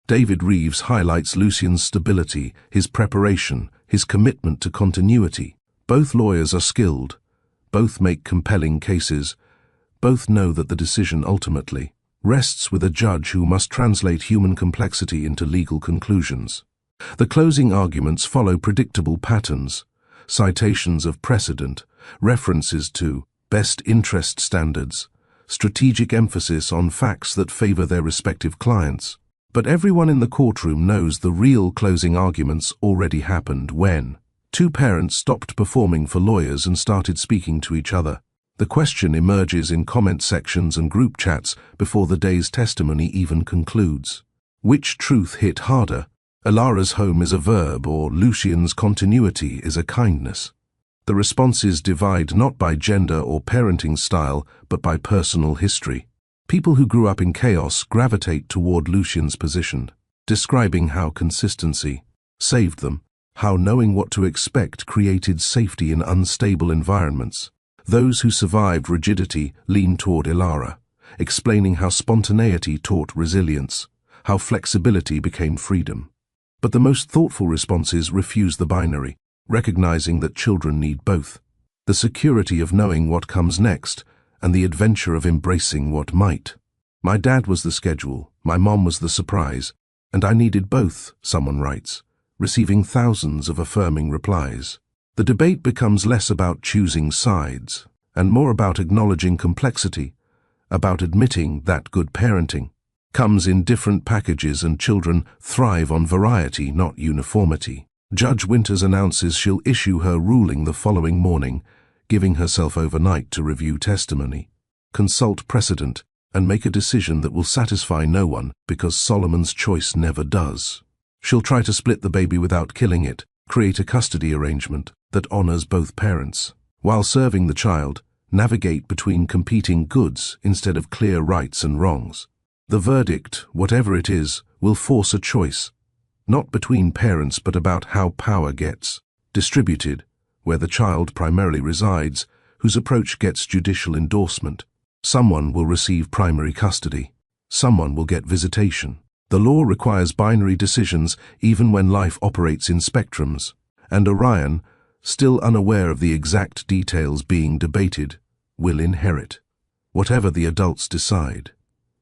David Reeves highlights Lucian's stability, his preparation, his commitment to continuity. Both lawyers are skilled, both make compelling cases, both know that the decision ultimately rests with a judge who must translate human complexity into legal conclusions. The closing arguments follow predictable patterns, citations of precedent, references to best interest standards, strategic emphasis on facts that favor their respective clients. But everyone in the courtroom knows the real closing arguments already happened when two parents stopped performing for lawyers and started speaking to each other. The question emerges in comment sections and group chats before the day's testimony even concludes. Which truth hit harder? Ilara's home is a verb, or Lucian's continuity is a kindness. The responses divide not by gender or parenting style, but by personal history. People who grew up in chaos gravitate toward Lucian's position, describing how consistency saved them, how knowing what to expect created safety in unstable environments. Those who survived rigidity lean toward Ilara, explaining how spontaneity taught resilience, how flexibility became freedom. But the most thoughtful responses refuse the binary, recognizing that children need both: the security of knowing what comes next and the adventure of embracing what might. My dad was the schedule, my mom was the surprise, and I needed both, someone writes, receiving thousands of affirming replies. The debate becomes less about choosing sides and more about acknowledging complexity, about admitting that good parenting comes in different packages and children thrive on variety, not uniformity. Judge Winters announces she'll issue her ruling the following morning, giving herself overnight to review testimony, consult precedent, and make a decision that will satisfy no one, because Solomon's choice never does. She'll try to split the baby without killing it, create a custody arrangement that honors both parents. While serving the child, navigate between competing goods instead of clear rights and wrongs. The verdict, whatever it is, will force a choice, not between parents but about how power gets distributed, where the child primarily resides, whose approach gets judicial endorsement. Someone will receive primary custody. Someone will get visitation. The law requires binary decisions even when life operates in spectrums, and Orion, still unaware of the exact details being debated, will inherit whatever the adults decide,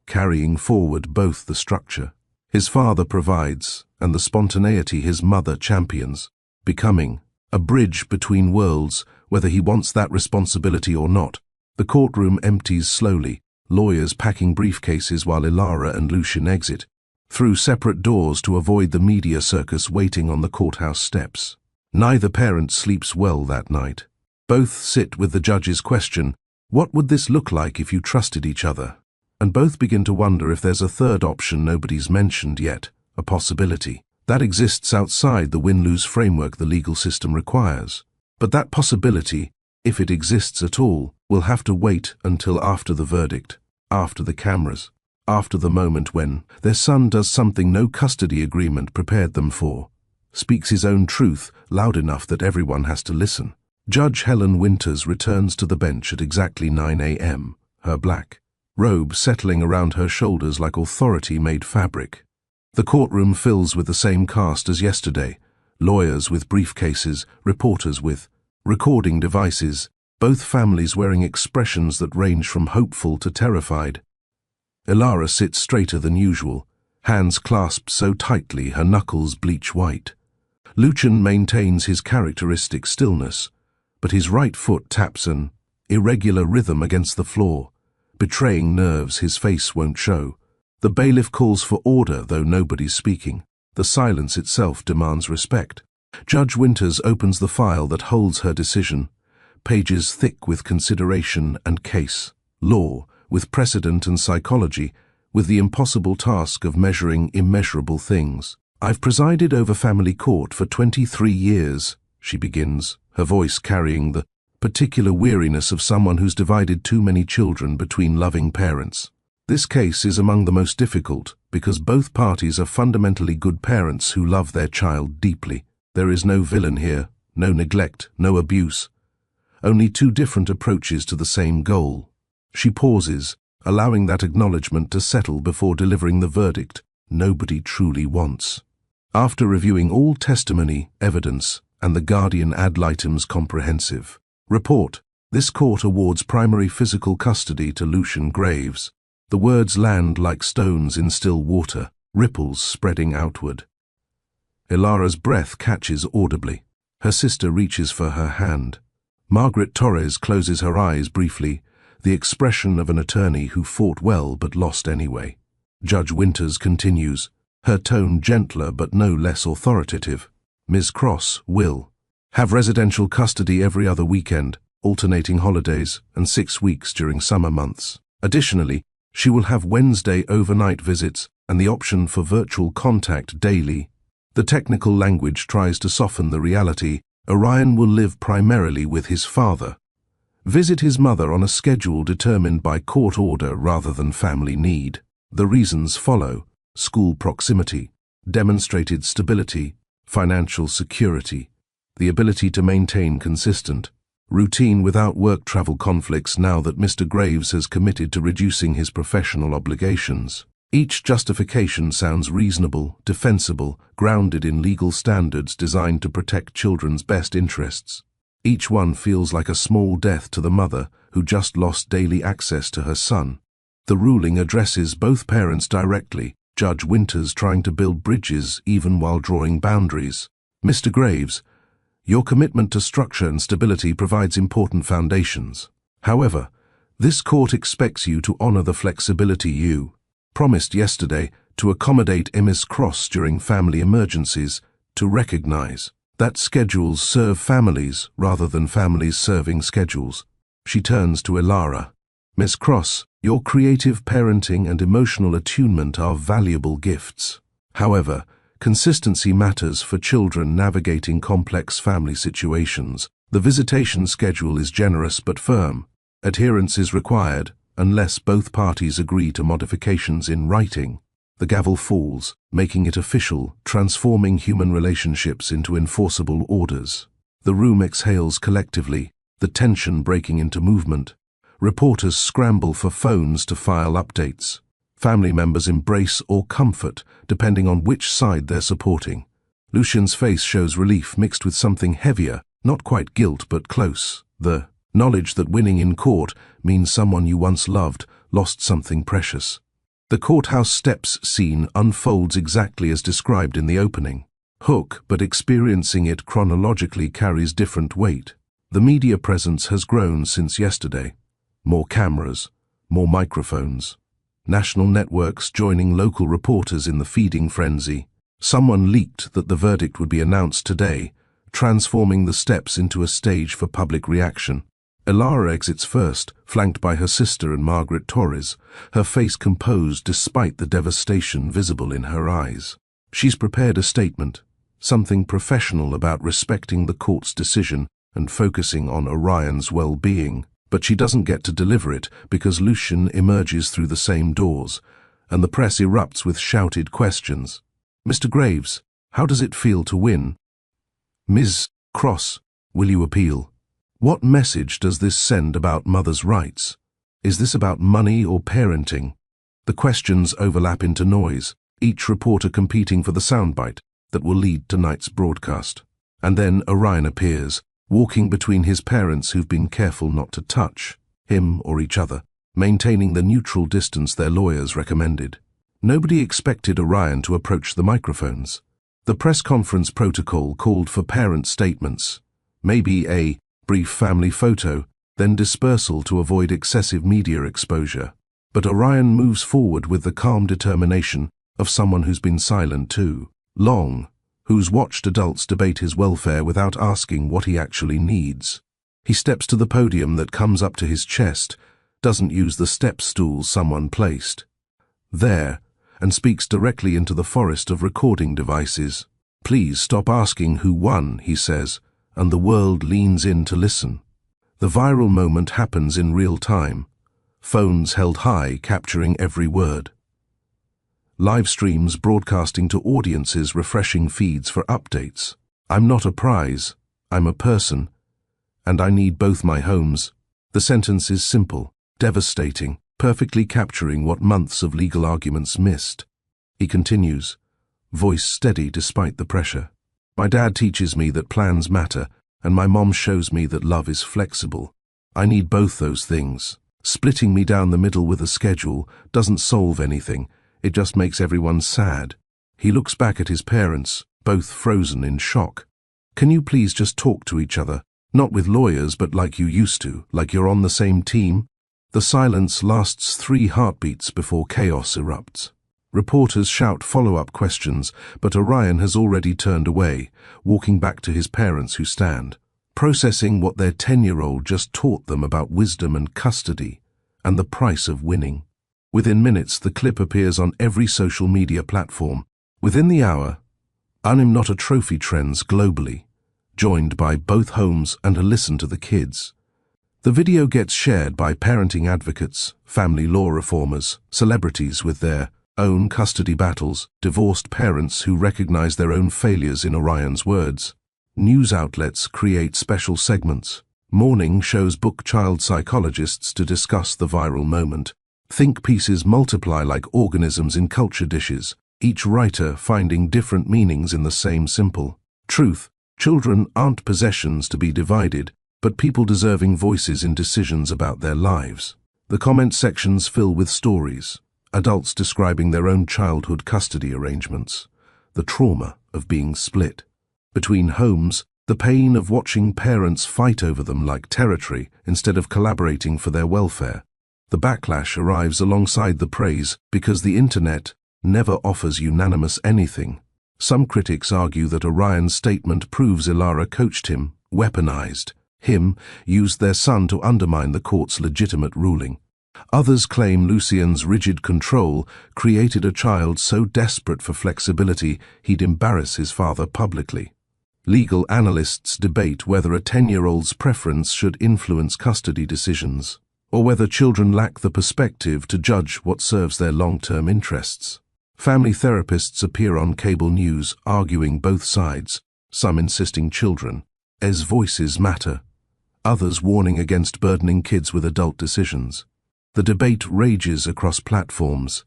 carrying forward both the structure his father provides and the spontaneity his mother champions, becoming a bridge between worlds, whether he wants that responsibility or not. The courtroom empties slowly, lawyers packing briefcases while Ilara and Lucian exit, through separate doors to avoid the media circus waiting on the courthouse steps. Neither parent sleeps well that night. Both sit with the judge's question, "What would this look like if you trusted each other?" And both begin to wonder if there's a third option nobody's mentioned yet, a possibility that exists outside the win-lose framework the legal system requires. But that possibility, if it exists at all, will have to wait until after the verdict, after the cameras, after the moment when their son does something no custody agreement prepared them for, speaks his own truth loud enough that everyone has to listen. Judge Helen Winters returns to the bench at exactly 9 a.m., her black robe settling around her shoulders like authority-made fabric. The courtroom fills with the same cast as yesterday, lawyers with briefcases, reporters with recording devices, both families wearing expressions that range from hopeful to terrified. Ilara sits straighter than usual, hands clasped so tightly her knuckles bleach white. Lucian maintains his characteristic stillness, but his right foot taps an irregular rhythm against the floor, betraying nerves his face won't show. The bailiff calls for order, though nobody's speaking. The silence itself demands respect. Judge Winters opens the file that holds her decision, pages thick with consideration and case, law, with precedent and psychology, with the impossible task of measuring immeasurable things. "I've presided over family court for 23 years, she begins, her voice carrying the particular weariness of someone who's divided too many children between loving parents. This case is among the most difficult because both parties are fundamentally good parents who love their child deeply. There is no villain here, no neglect, no abuse. only two different approaches to the same goal. She pauses, allowing that acknowledgement to settle before delivering the verdict nobody truly wants. After reviewing all testimony, evidence, and the Guardian ad litem's comprehensive report, this court awards primary physical custody to Lucian Graves. The words land like stones in still water, ripples spreading outward. Ilara's breath catches audibly. Her sister reaches for her hand. Margaret Torres closes her eyes briefly, the expression of an attorney who fought well but lost anyway. Judge Winters continues, her tone gentler but no less authoritative. Ms. Cross will have residential custody every other weekend, alternating holidays, and 6 weeks during summer months. Additionally, she will have Wednesday overnight visits and the option for virtual contact daily. The technical language tries to soften the reality. Orion will live primarily with his father. Visit his mother on a schedule determined by court order rather than family need. The reasons follow: school proximity, demonstrated stability, financial security, the ability to maintain consistent routine without work travel conflicts now that Mr. Graves has committed to reducing his professional obligations. Each justification sounds reasonable, defensible, grounded in legal standards designed to protect children's best interests. Each one feels like a small death to the mother who just lost daily access to her son. The ruling addresses both parents directly, Judge Winters trying to build bridges even while drawing boundaries. Mr. Graves, your commitment to structure and stability provides important foundations. However, this court expects you to honor the flexibility you promised yesterday to accommodate Ms. Cross during family emergencies, to recognize that schedules serve families rather than families serving schedules. She turns to Ilara. Ms. Cross, your creative parenting and emotional attunement are valuable gifts. However, consistency matters for children navigating complex family situations. The visitation schedule is generous but firm. Adherence is required unless both parties agree to modifications in writing. The gavel falls, making it official, transforming human relationships into enforceable orders. The room exhales collectively, the tension breaking into movement. Reporters scramble for phones to file updates. Family members embrace or comfort, depending on which side they're supporting. Lucian's face shows relief mixed with something heavier, not quite guilt but close. The knowledge that winning in court means someone you once loved lost something precious. The courthouse steps scene unfolds exactly as described in the opening. Hook, but experiencing it chronologically carries different weight. The media presence has grown since yesterday. More cameras, more microphones. National networks joining local reporters in the feeding frenzy. Someone leaked that the verdict would be announced today, transforming the steps into a stage for public reaction. Ilara exits first, flanked by her sister and Margaret Torres, her face composed despite the devastation visible in her eyes. She's prepared a statement, something professional about respecting the court's decision and focusing on Orion's well-being. But she doesn't get to deliver it because Lucian emerges through the same doors, and the press erupts with shouted questions. Mr. Graves, how does it feel to win? Ms. Cross, will you appeal? What message does this send about mothers' rights? Is this about money or parenting? The questions overlap into noise, each reporter competing for the soundbite that will lead tonight's broadcast. And then Orion appears, walking between his parents who've been careful not to touch him or each other, maintaining the neutral distance their lawyers recommended. Nobody expected Orion to approach the microphones. The press conference protocol called for parent statements, maybe a brief family photo, then dispersal to avoid excessive media exposure. But Orion moves forward with the calm determination of someone who's been silent too long, who's watched adults debate his welfare without asking what he actually needs. He steps to the podium that comes up to his chest, doesn't use the step stool someone placed there, and speaks directly into the forest of recording devices. Please stop asking who won, he says, and the world leans in to listen. The viral moment happens in real time, phones held high capturing every word. Live streams broadcasting to audiences refreshing feeds for updates. I'm not a prize, I'm a person, and I need both my homes. The sentence is simple, devastating, perfectly capturing what months of legal arguments missed. He continues, voice steady despite the pressure. My dad teaches me that plans matter, and my mom shows me that love is flexible. I need both those things. Splitting me down the middle with a schedule doesn't solve anything, it just makes everyone sad. He looks back at his parents, both frozen in shock. Can you please just talk to each other? Not with lawyers, but like you used to, like you're on the same team? The silence lasts 3 heartbeats before chaos erupts. Reporters shout follow-up questions, but Orion has already turned away, walking back to his parents who stand, processing what their 10-year-old just taught them about wisdom and custody, and the price of winning. Within minutes, the clip appears on every social media platform. Within the hour, I'm Not a Trophy trends globally, joined by both homes and a listen to the kids. The video gets shared by parenting advocates, family law reformers, celebrities with their own custody battles, divorced parents who recognize their own failures in Orion's words. News outlets create special segments. Morning shows book child psychologists to discuss the viral moment. Think pieces multiply like organisms in culture dishes, each writer finding different meanings in the same simple truth. Children aren't possessions to be divided, but people deserving voices in decisions about their lives. The comment sections fill with stories, adults describing their own childhood custody arrangements, the trauma of being split between homes, the pain of watching parents fight over them like territory instead of collaborating for their welfare. The backlash arrives alongside the praise because the internet never offers unanimous anything. Some critics argue that Orion's statement proves Ilara coached him, weaponized him, used their son to undermine the court's legitimate ruling. Others claim Lucien's rigid control created a child so desperate for flexibility he'd embarrass his father publicly. Legal analysts debate whether a 10-year-old's preference should influence custody decisions, or whether children lack the perspective to judge what serves their long-term interests. Family therapists appear on cable news arguing both sides, some insisting children's voices matter, others warning against burdening kids with adult decisions. The debate rages across platforms,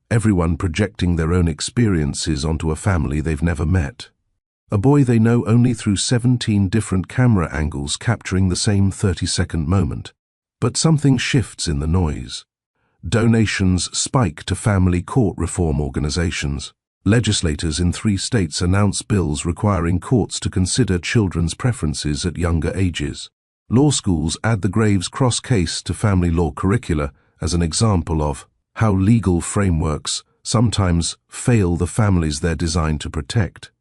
everyone projecting their own experiences onto a family they've never met. A boy they know only through 17 different camera angles capturing the same 30-second moment. But something shifts in the noise. Donations spike to family court reform organizations. Legislators in 3 states announce bills requiring courts to consider children's preferences at younger ages. Law schools add the Graves Cross case to family law curricula as an example of how legal frameworks sometimes fail the families they're designed to protect.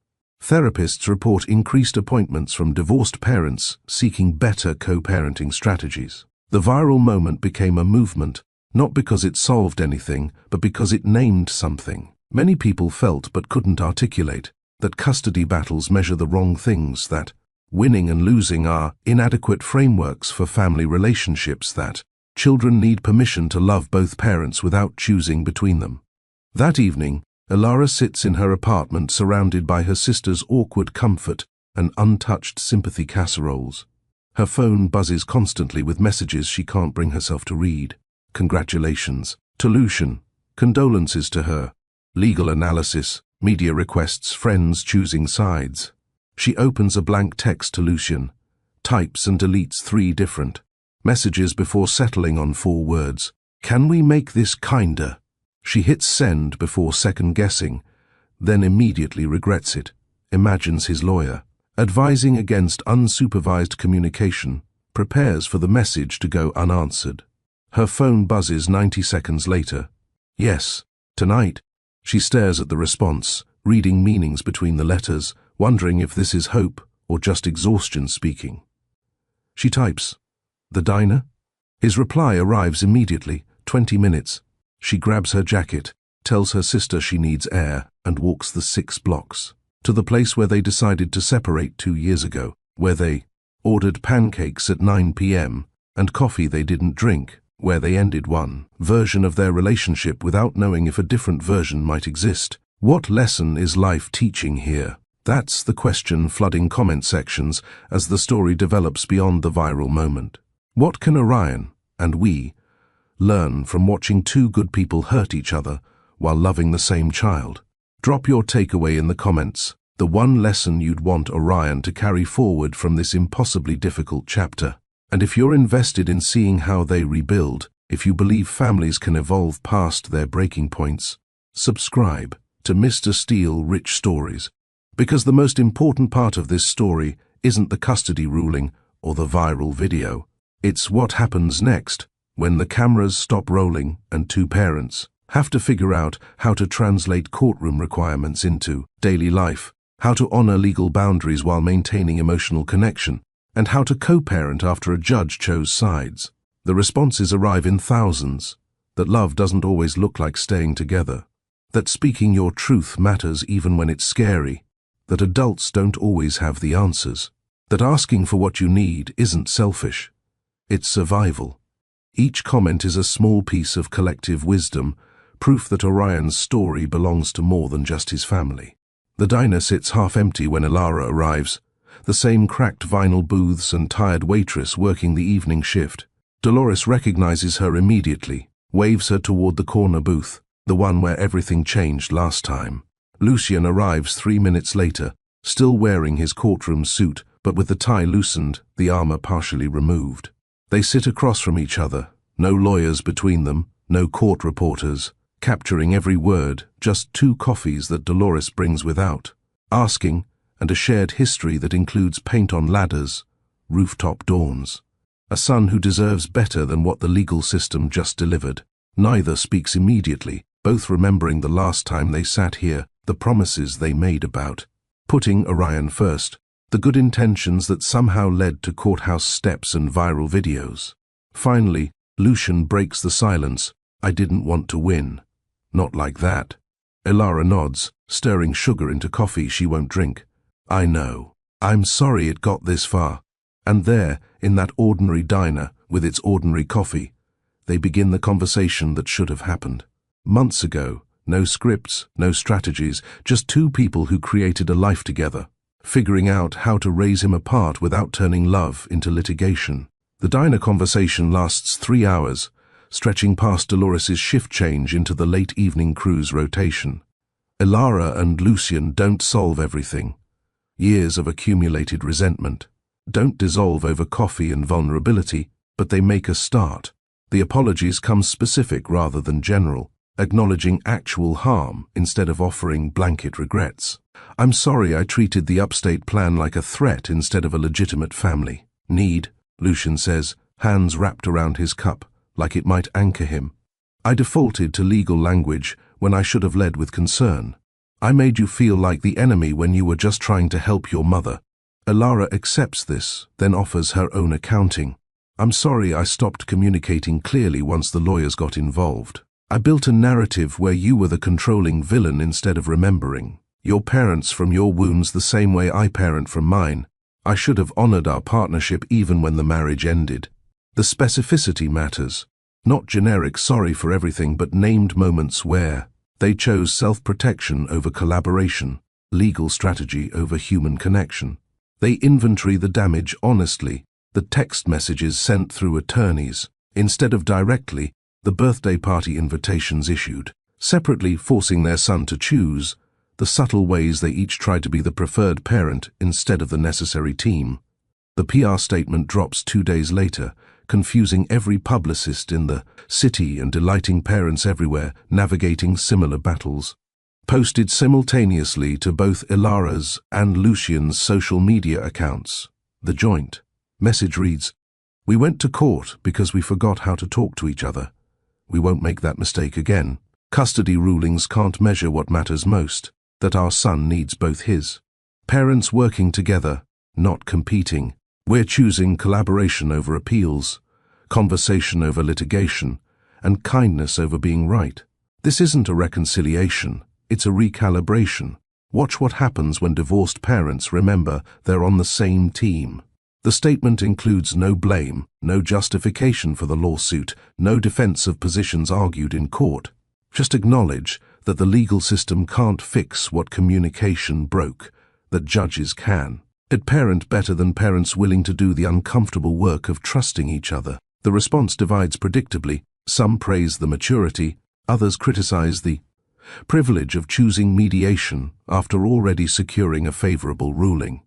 Therapists report increased appointments from divorced parents seeking better co-parenting strategies. The viral moment became a movement, not because it solved anything, but because it named something. Many people felt but couldn't articulate that custody battles measure the wrong things, that winning and losing are inadequate frameworks for family relationships, that children need permission to love both parents without choosing between them. That evening, Ilara sits in her apartment surrounded by her sister's awkward comfort and untouched sympathy casseroles. Her phone buzzes constantly with messages she can't bring herself to read. Congratulations to Lucian, condolences to her, legal analysis, media requests, friends choosing sides. She opens a blank text to Lucian, types and deletes 3 different messages before settling on 4 words. Can we make this kinder? She hits send before second-guessing, then immediately regrets it, imagines his lawyer, advising against unsupervised communication, prepares for the message to go unanswered. Her phone buzzes 90 seconds later. Yes, tonight. She stares at the response, reading meanings between the letters, wondering if this is hope or just exhaustion speaking. She types, "The diner?" His reply arrives immediately, 20 minutes. She grabs her jacket, tells her sister she needs air, and walks the 6 blocks to the place where they decided to separate 2 years ago, where they ordered pancakes at 9 p.m. and coffee they didn't drink, where they ended one version of their relationship without knowing if a different version might exist. What lesson is life teaching here? That's the question flooding comment sections as the story develops beyond the viral moment. What can Orion, and we, learn from watching two good people hurt each other while loving the same child? Drop your takeaway in the comments, the one lesson you'd want Orion to carry forward from this impossibly difficult chapter. And if you're invested in seeing how they rebuild, if you believe families can evolve past their breaking points, subscribe to Mr. Steele Rich Stories. Because the most important part of this story isn't the custody ruling or the viral video. It's what happens next when the cameras stop rolling and two parents have to figure out how to translate courtroom requirements into daily life, how to honor legal boundaries while maintaining emotional connection, and how to co-parent after a judge chose sides. The responses arrive in thousands, that love doesn't always look like staying together, that speaking your truth matters even when it's scary, that adults don't always have the answers, that asking for what you need isn't selfish, it's survival. Each comment is a small piece of collective wisdom, proof that Orion's story belongs to more than just his family. The diner sits half empty when Elara arrives, the same cracked vinyl booths and tired waitress working the evening shift. Dolores recognizes her immediately, waves her toward the corner booth, the one where everything changed last time. Lucian arrives 3 minutes later, still wearing his courtroom suit, but with the tie loosened, the armor partially removed. They sit across from each other, no lawyers between them, no court reporters, capturing every word, just 2 coffees that Dolores brings without, asking, and a shared history that includes paint on ladders, rooftop dawns. A son who deserves better than what the legal system just delivered. Neither speaks immediately, both remembering the last time they sat here, the promises they made about putting Orion first, the good intentions that somehow led to courthouse steps and viral videos. Finally, Lucian breaks the silence. I didn't want to win. Not like that. Elara nods, stirring sugar into coffee she won't drink. I know. I'm sorry it got this far. And there, in that ordinary diner, with its ordinary coffee, they begin the conversation that should have happened. Months ago, no scripts, no strategies, just 2 people who created a life together, figuring out how to raise him apart without turning love into litigation. The diner conversation lasts 3 hours, stretching past Dolores's shift change into the late evening crew's rotation. Elara and Lucian don't solve everything. Years of accumulated resentment don't dissolve over coffee and vulnerability, but they make a start. The apologies come specific rather than general, acknowledging actual harm instead of offering blanket regrets. I'm sorry I treated the upstate plan like a threat instead of a legitimate family need, Lucian says, hands wrapped around his cup, like it might anchor him. I defaulted to legal language when I should have led with concern. I made you feel like the enemy when you were just trying to help your mother. Elara accepts this, then offers her own accounting. I'm sorry I stopped communicating clearly once the lawyers got involved. I built a narrative where you were the controlling villain instead of remembering your parents from your wounds the same way I parent from mine. I should have honored our partnership even when the marriage ended. The specificity matters. Not generic sorry for everything, but named moments where they chose self-protection over collaboration, legal strategy over human connection. They inventory the damage honestly, the text messages sent through attorneys, instead of directly, the birthday party invitations issued, separately forcing their son to choose, the subtle ways they each tried to be the preferred parent instead of the necessary team. The PR statement drops 2 days later, confusing every publicist in the city and delighting parents everywhere navigating similar battles. Posted simultaneously to both Elara's and Lucian's social media accounts. The joint message reads, "We went to court because we forgot how to talk to each other. We won't make that mistake again. Custody rulings can't measure what matters most, that our son needs both his. Parents working together, not competing. We're choosing collaboration over appeals, conversation over litigation, and kindness over being right. This isn't a reconciliation, it's a recalibration. Watch what happens when divorced parents remember they're on the same team." The statement includes no blame, no justification for the lawsuit, no defense of positions argued in court. Just acknowledge that the legal system can't fix what communication broke. that judges can. It parent better than parents willing to do the uncomfortable work of trusting each other. The response divides predictably. Some praise the maturity, others criticize the privilege of choosing mediation after already securing a favorable ruling.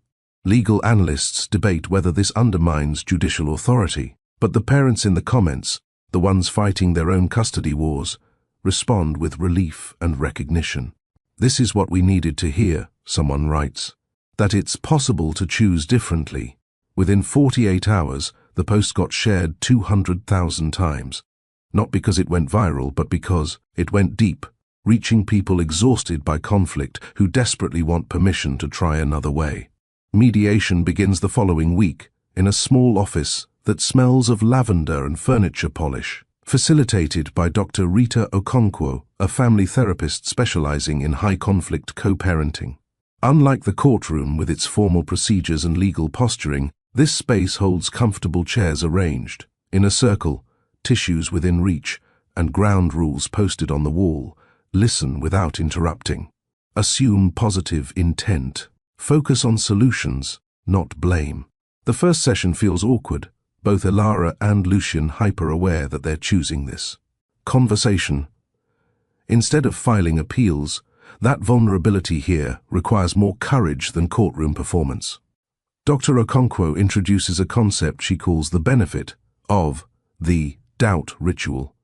Legal analysts debate whether this undermines judicial authority, but the parents in the comments, the ones fighting their own custody wars, respond with relief and recognition. "This is what we needed to hear," someone writes. That it's possible to choose differently. Within 48 hours, the post got shared 200,000 times. Not because it went viral, but because it went deep, reaching people exhausted by conflict who desperately want permission to try another way. Mediation begins the following week in a small office that smells of lavender and furniture polish, facilitated by Dr. Rita Okonkwo, a family therapist specializing in high-conflict co-parenting. Unlike the courtroom with its formal procedures and legal posturing, this space holds comfortable chairs arranged in a circle, tissues within reach, and ground rules posted on the wall. Listen without interrupting. Assume positive intent. Focus on solutions, not blame. The first session feels awkward, both Elara and Lucian hyper-aware that they're choosing this. Conversation. Instead of filing appeals, that vulnerability here requires more courage than courtroom performance. Dr. Okonkwo introduces a concept she calls the benefit of the doubt ritual.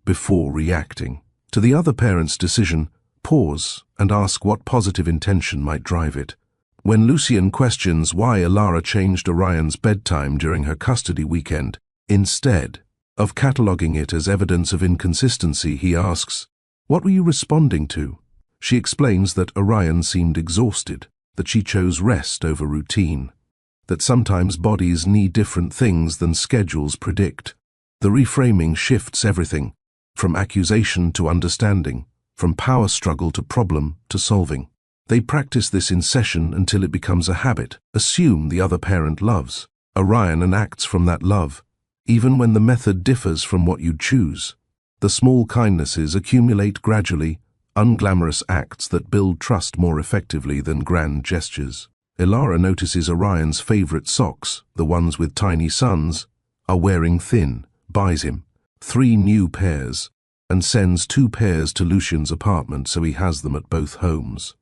Before reacting to the other parent's decision, pause and ask what positive intention might drive it. When Lucian questions why Elara changed Orion's bedtime during her custody weekend, instead of cataloging it as evidence of inconsistency, he asks, "What were you responding to?" She explains that Orion seemed exhausted, that she chose rest over routine, that sometimes bodies need different things than schedules predict. The reframing shifts everything, from accusation to understanding, from power struggle to problem to solving. They practice this in session until it becomes a habit. Assume the other parent loves Orion and acts from that love, even when the method differs from what you choose. The small kindnesses accumulate gradually, unglamorous acts that build trust more effectively than grand gestures. Elara notices Orion's favorite socks, the ones with tiny suns, are wearing thin, buys him 3 new pairs, and sends 2 pairs to Lucian's apartment so he has them at both homes.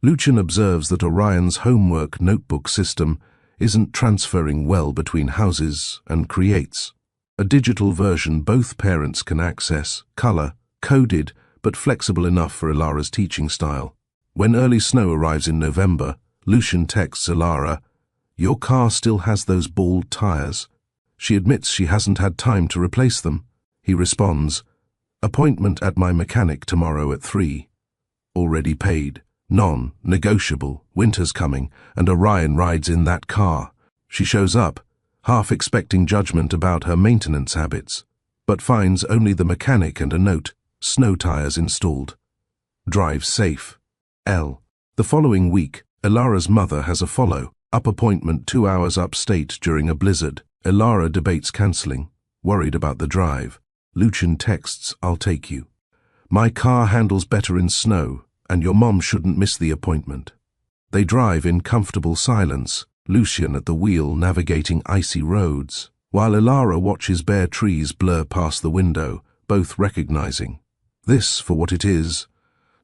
Lucian observes that Orion's homework notebook system isn't transferring well between houses and creates a digital version both parents can access, color-coded, but flexible enough for Elara's teaching style. When early snow arrives in November, Lucian texts Elara, "Your car still has those bald tires." She admits she hasn't had time to replace them. He responds, "Appointment at my mechanic tomorrow at 3. Already paid. Non-negotiable. Winter's coming, and Orion rides in that car." She shows up, half expecting judgment about her maintenance habits, but finds only the mechanic and a note, "Snow tires installed. Drive safe. L." The following week, Elara's mother has a follow-up appointment 2 hours upstate during a blizzard. Elara debates cancelling, worried about the drive. Lucian texts, "I'll take you. My car handles better in snow, and your mom shouldn't miss the appointment." They drive in comfortable silence, Lucian at the wheel navigating icy roads, while Elara watches bare trees blur past the window, both recognizing this for what it is,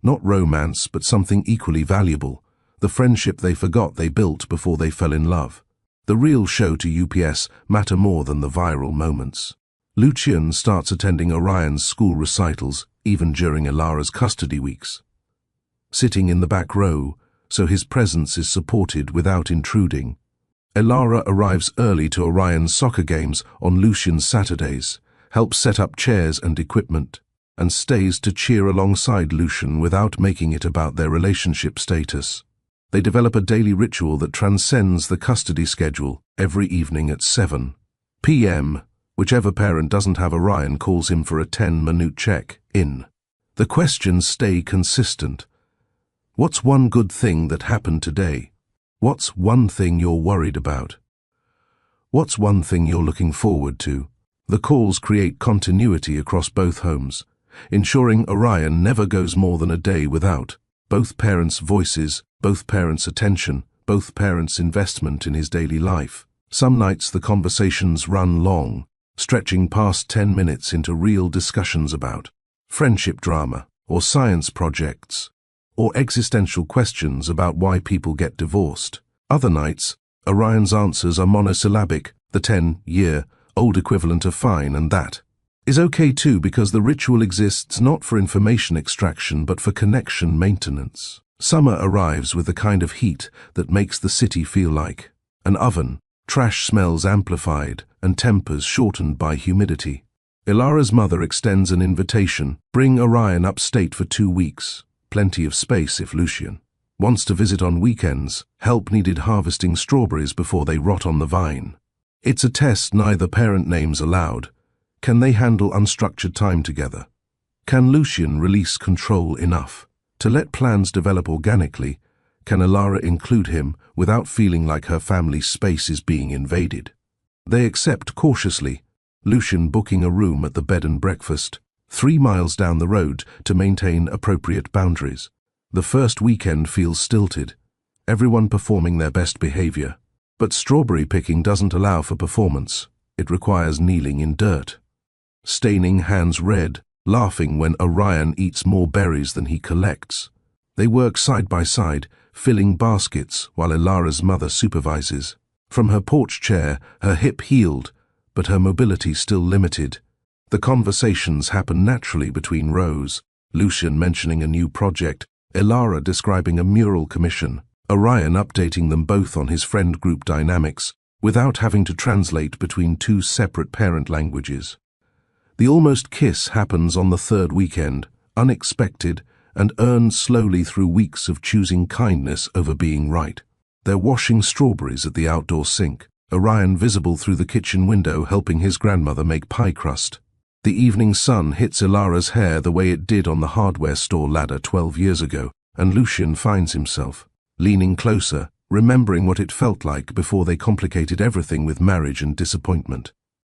not romance but something equally valuable, the friendship they forgot they built before they fell in love. The real show to UPS matter more than the viral moments. Lucian starts attending Orion's school recitals even during Elara's custody weeks, sitting in the back row so his presence is supported without intruding. Elara arrives early to Orion's soccer games on Lucian's Saturdays, helps set up chairs and equipment, and stays to cheer alongside Lucian without making it about their relationship status. They develop a daily ritual that transcends the custody schedule. Every evening at 7 p.m., whichever parent doesn't have Orion calls him for a 10-minute check-in. The questions stay consistent. What's one good thing that happened today? What's one thing you're worried about? What's one thing you're looking forward to? The calls create continuity across both homes, ensuring Orion never goes more than a day without Both parents' voices, both parents' attention, both parents' investment in his daily life. Some nights the conversations run long, stretching past 10 minutes into real discussions about friendship drama, or science projects, or existential questions about why people get divorced. Other nights, Orion's answers are monosyllabic, the 10-year-old equivalent of fine and that is okay too, because the ritual exists not for information extraction but for connection maintenance. Summer arrives with the kind of heat that makes the city feel like an oven, trash smells amplified and tempers shortened by humidity. Ilara's mother extends an invitation: bring Orion upstate for 2 weeks, plenty of space if Lucian wants to visit on weekends, help needed harvesting strawberries before they rot on the vine. It's a test neither parent names aloud. Can they handle unstructured time together? Can Lucian release control enough to let plans develop organically? Can Ilara include him without feeling like her family's space is being invaded? They accept cautiously, Lucian booking a room at the bed and breakfast 3 miles down the road to maintain appropriate boundaries. The first weekend feels stilted, everyone performing their best behavior. But strawberry picking doesn't allow for performance. It requires kneeling in dirt, staining hands red, laughing when Orion eats more berries than he collects. They work side by side, filling baskets while Ilara's mother supervises. From her porch chair, her hip healed, but her mobility still limited. The conversations happen naturally between rows, Lucian mentioning a new project, Ilara describing a mural commission, Orion updating them both on his friend group dynamics, without having to translate between 2 separate parent languages. The almost kiss happens on the 3rd weekend, unexpected, and earned slowly through weeks of choosing kindness over being right. They're washing strawberries at the outdoor sink, Orion visible through the kitchen window helping his grandmother make pie crust. The evening sun hits Ilara's hair the way it did on the hardware store ladder 12 years ago, and Lucian finds himself leaning closer, remembering what it felt like before they complicated everything with marriage and disappointment.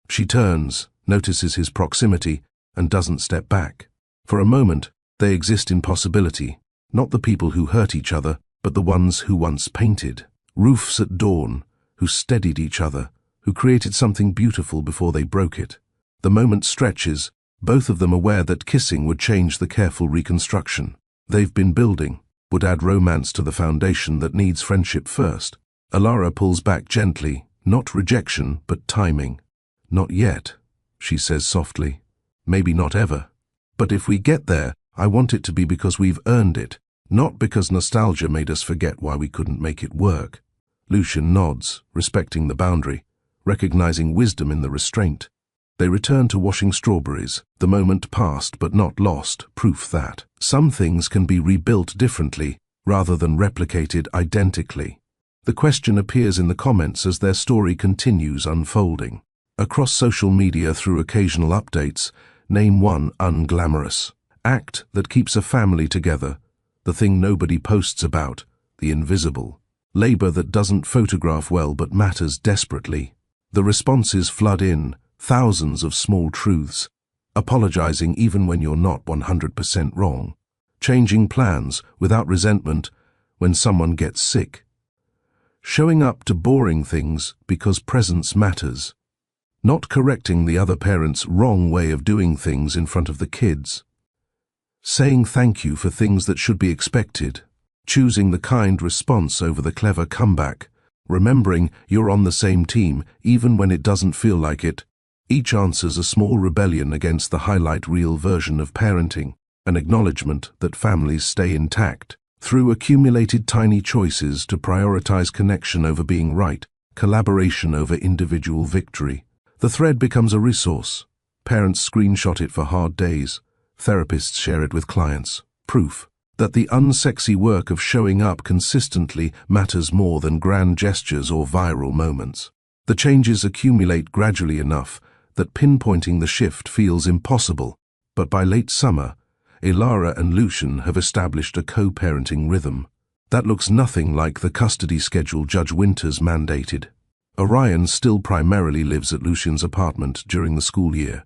She turns, notices his proximity, and doesn't step back. For a moment, they exist in possibility, not the people who hurt each other, but the ones who once painted. Roofs at dawn, who steadied each other, who created something beautiful before they broke it. The moment stretches, both of them aware that kissing would change the careful reconstruction they've been building, would add romance to the foundation that needs friendship first. Ilara pulls back gently, not rejection, but timing. Not yet, she says softly. Maybe not ever. But if we get there, I want it to be because we've earned it, not because nostalgia made us forget why we couldn't make it work. Lucian nods, respecting the boundary, recognizing wisdom in the restraint. They return to washing strawberries, the moment past but not lost, proof that some things can be rebuilt differently rather than replicated identically. The question appears in the comments as their story continues unfolding. Across social media through occasional updates, name one unglamorous act that keeps a family together, the thing nobody posts about, the invisible labor that doesn't photograph well but matters desperately. The responses flood in, thousands of small truths, apologizing even when you're not 100% wrong, changing plans without resentment when someone gets sick, showing up to boring things because presence matters, not correcting the other parent's wrong way of doing things in front of the kids, saying thank you for things that should be expected, choosing the kind response over the clever comeback, remembering you're on the same team even when it doesn't feel like it. Each answer's a small rebellion against the highlight reel version of parenting, an acknowledgement that families stay intact through accumulated tiny choices to prioritize connection over being right, collaboration over individual victory. The thread becomes a resource. Parents screenshot it for hard days. Therapists share it with clients. Proof that the unsexy work of showing up consistently matters more than grand gestures or viral moments. The changes accumulate gradually enough that pinpointing the shift feels impossible, but by late summer, Ilara and Lucian have established a co-parenting rhythm that looks nothing like the custody schedule Judge Winters mandated. Orion still primarily lives at Lucian's apartment during the school year.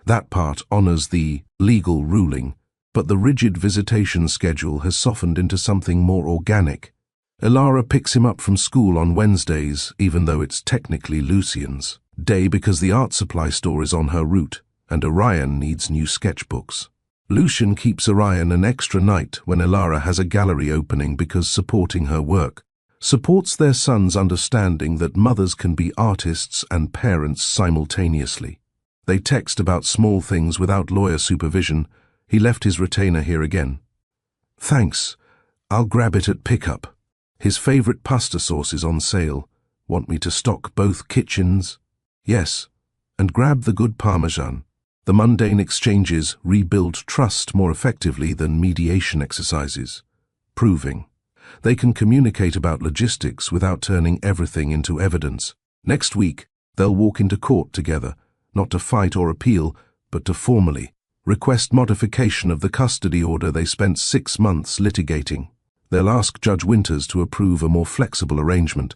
That part honors the legal ruling, But the rigid visitation schedule has softened into something more organic. Elara picks him up from school on Wednesdays, even though it's technically Lucian's day because the art supply store is on her route, and Orion needs new sketchbooks. Lucian keeps Orion an extra night when Elara has a gallery opening because supporting her work supports their son's understanding that mothers can be artists and parents simultaneously. They text about small things without lawyer supervision. He left his retainer here again. Thanks. I'll grab it at pickup. His favorite pasta sauce is on sale. Want me to stock both kitchens? Yes. And grab the good Parmesan. The mundane exchanges rebuild trust more effectively than mediation exercises, proving they can communicate about logistics without turning everything into evidence. Next week, they'll walk into court together, not to fight or appeal, but to formally request modification of the custody order they spent 6 months litigating. They'll ask Judge Winters to approve a more flexible arrangement,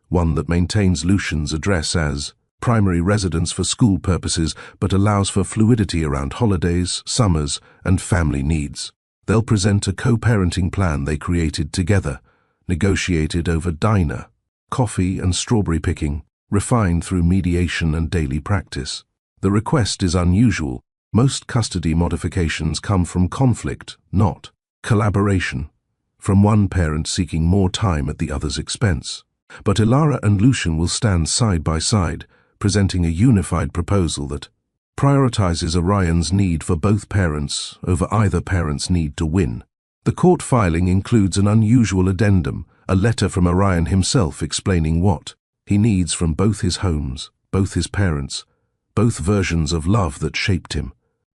one that maintains Lucian's address as primary residence for school purposes but allows for fluidity around holidays, summers, and family needs. They'll present a co-parenting plan they created together, negotiated over diner, coffee and strawberry picking, refined through mediation and daily practice. The request is unusual. Most custody modifications come from conflict, not collaboration, from one parent seeking more time at the other's expense. But Elara and Lucian will stand side by side, presenting a unified proposal that prioritizes Orion's need for both parents over either parent's need to win. The court filing includes an unusual addendum, a letter from Orion himself explaining what he needs from both his homes, both his parents, both versions of love that shaped him.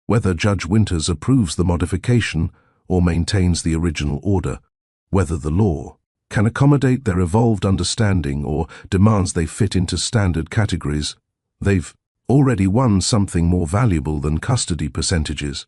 Whether Judge Winters approves the modification or maintains the original order, whether the law can accommodate their evolved understanding or demands they fit into standard categories, they've already won something more valuable than custody percentages.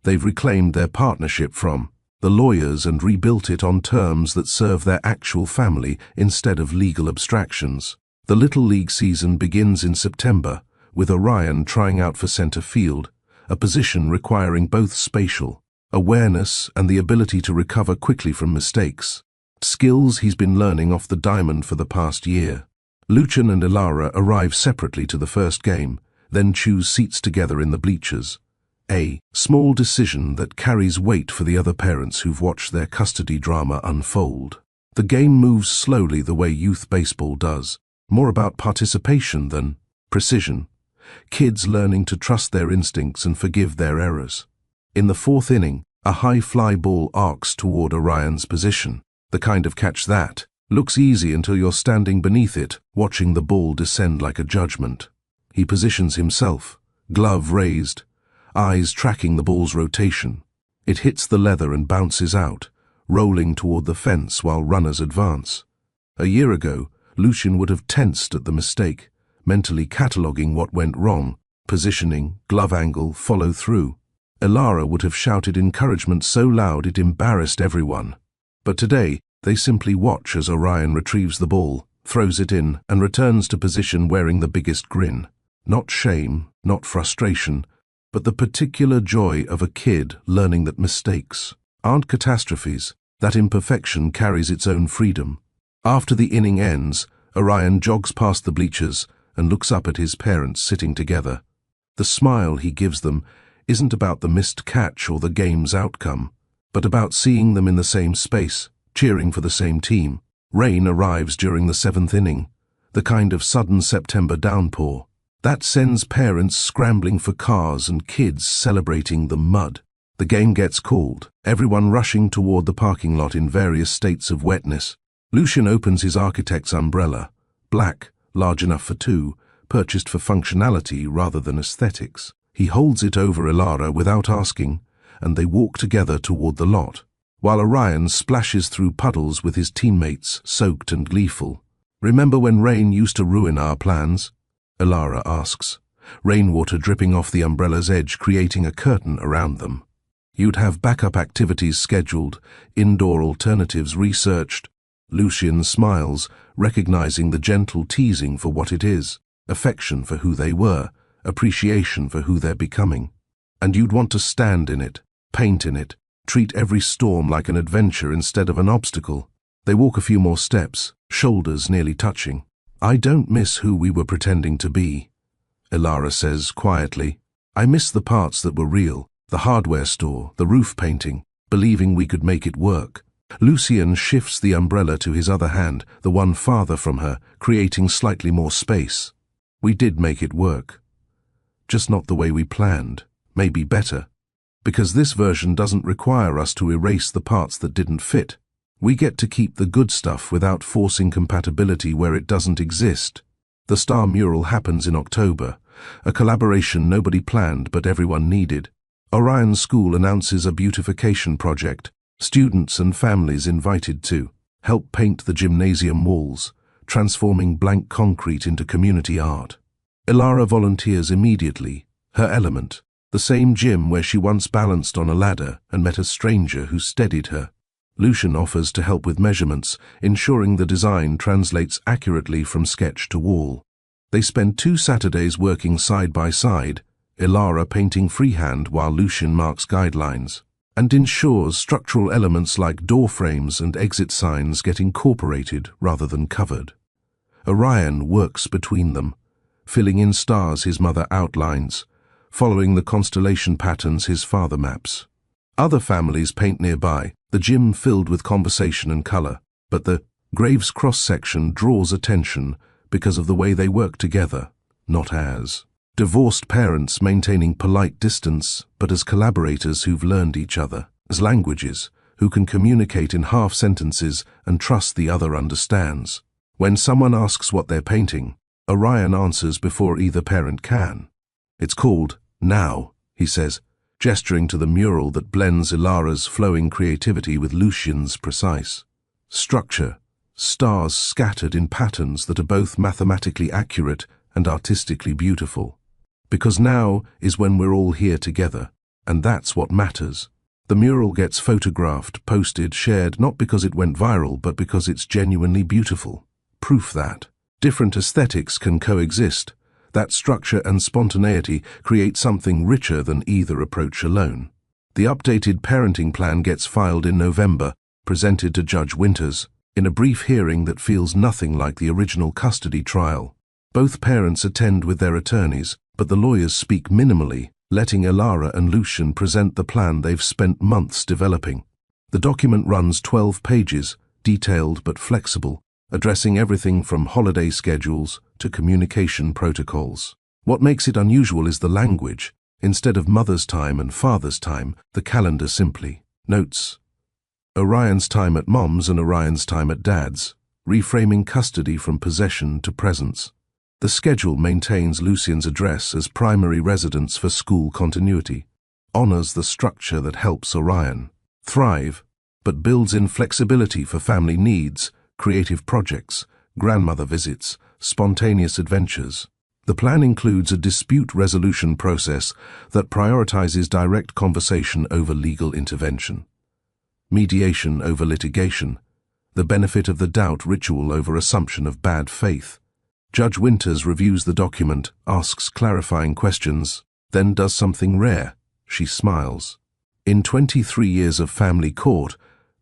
They've reclaimed their partnership from the lawyers and rebuilt it on terms that serve their actual family instead of legal abstractions. The Little League season begins in September, with Orion trying out for center field, a position requiring both spatial awareness and the ability to recover quickly from mistakes, skills he's been learning off the diamond for the past year. Lucian and Elara arrive separately to the first game, then choose seats together in the bleachers. A small decision that carries weight for the other parents who've watched their custody drama unfold. The game moves slowly the way youth baseball does, more about participation than precision. Kids learning to trust their instincts and forgive their errors. In the 4th inning, a high fly ball arcs toward Orion's position, the kind of catch that looks easy until you're standing beneath it, watching the ball descend like a judgment. He positions himself, glove raised, eyes tracking the ball's rotation. It hits the leather and bounces out, rolling toward the fence while runners advance. A year ago, Lucian would have tensed at the mistake, mentally cataloging what went wrong, positioning, glove angle, follow through. Elara would have shouted encouragement so loud it embarrassed everyone. But today, they simply watch as Orion retrieves the ball, throws it in, and returns to position wearing the biggest grin. Not shame, not frustration, but the particular joy of a kid learning that mistakes aren't catastrophes, that imperfection carries its own freedom. After the inning ends, Orion jogs past the bleachers and looks up at his parents sitting together. The smile he gives them isn't about the missed catch or the game's outcome, but about seeing them in the same space, cheering for the same team. Rain arrives during the 7th inning, the kind of sudden September downpour that sends parents scrambling for cars and kids celebrating the mud. The game gets called, everyone rushing toward the parking lot in various states of wetness. Lucian opens his architect's umbrella, black, large enough for 2, purchased for functionality rather than aesthetics. He holds it over Elara without asking, and they walk together toward the lot, while Orion splashes through puddles with his teammates, soaked and gleeful. "Remember when rain used to ruin our plans?" Elara asks, rainwater dripping off the umbrella's edge, creating a curtain around them. "You'd have backup activities scheduled, indoor alternatives researched." Lucian smiles, recognizing the gentle teasing for what it is, affection for who they were, appreciation for who they're becoming. "And you'd want to stand in it, paint in it, treat every storm like an adventure instead of an obstacle. They walk a few more steps, shoulders nearly touching. "I don't miss who we were pretending to be," Ilara says quietly. "I miss the parts that were real, the hardware store, the roof painting, believing we could make it work." Lucien shifts the umbrella to his other hand, the one farther from her, creating slightly more space. "We did make it work. Just not the way we planned. Maybe better. Because this version doesn't require us to erase the parts that didn't fit. We get to keep the good stuff without forcing compatibility where it doesn't exist." The star mural happens in October, a collaboration nobody planned but everyone needed. Orion School announces a beautification project, students and families invited to help paint the gymnasium walls, transforming blank concrete into community art. Ilara volunteers immediately, her element, the same gym where she once balanced on a ladder and met a stranger who steadied her. Lucien offers to help with measurements, ensuring the design translates accurately from sketch to wall. They spend 2 Saturdays working side by side, Ilara painting freehand while Lucien marks guidelines, and ensures structural elements like door frames and exit signs get incorporated rather than covered. Orion works between them, filling in stars his mother outlines, following the constellation patterns his father maps. Other families paint nearby, the gym filled with conversation and color, but the grave's cross-section draws attention because of the way they work together, not as divorced parents maintaining polite distance, but as collaborators who've learned each other, as languages, who can communicate in half sentences and trust the other understands. When someone asks what they're painting, Orion answers before either parent can. "It's called Now," he says, gesturing to the mural that blends Ilara's flowing creativity with Lucien's precise structure, stars scattered in patterns that are both mathematically accurate and artistically beautiful. Because now is when we're all here together, and that's what matters. The mural gets photographed, posted, shared, not because it went viral, but because it's genuinely beautiful. Proof that different aesthetics can coexist. That structure and spontaneity create something richer than either approach alone. The updated parenting plan gets filed in November, presented to Judge Winters, in a brief hearing that feels nothing like the original custody trial. Both parents attend with their attorneys, but the lawyers speak minimally, letting Ilara and Lucien present the plan they've spent months developing. The document runs 12 pages, detailed but flexible, addressing everything from holiday schedules to communication protocols. What makes it unusual is the language. Instead of mother's time and father's time, the calendar simply notes Orion's time at mom's and Orion's time at dad's, reframing custody from possession to presence. The schedule maintains Lucien's address as primary residence for school continuity, honors the structure that helps Orion thrive, but builds in flexibility for family needs, creative projects, grandmother visits, spontaneous adventures. The plan includes a dispute resolution process that prioritizes direct conversation over legal intervention, mediation over litigation, the benefit of the doubt ritual over assumption of bad faith. Judge Winters reviews the document, asks clarifying questions, then does something rare. She smiles. "In 23 years of family court,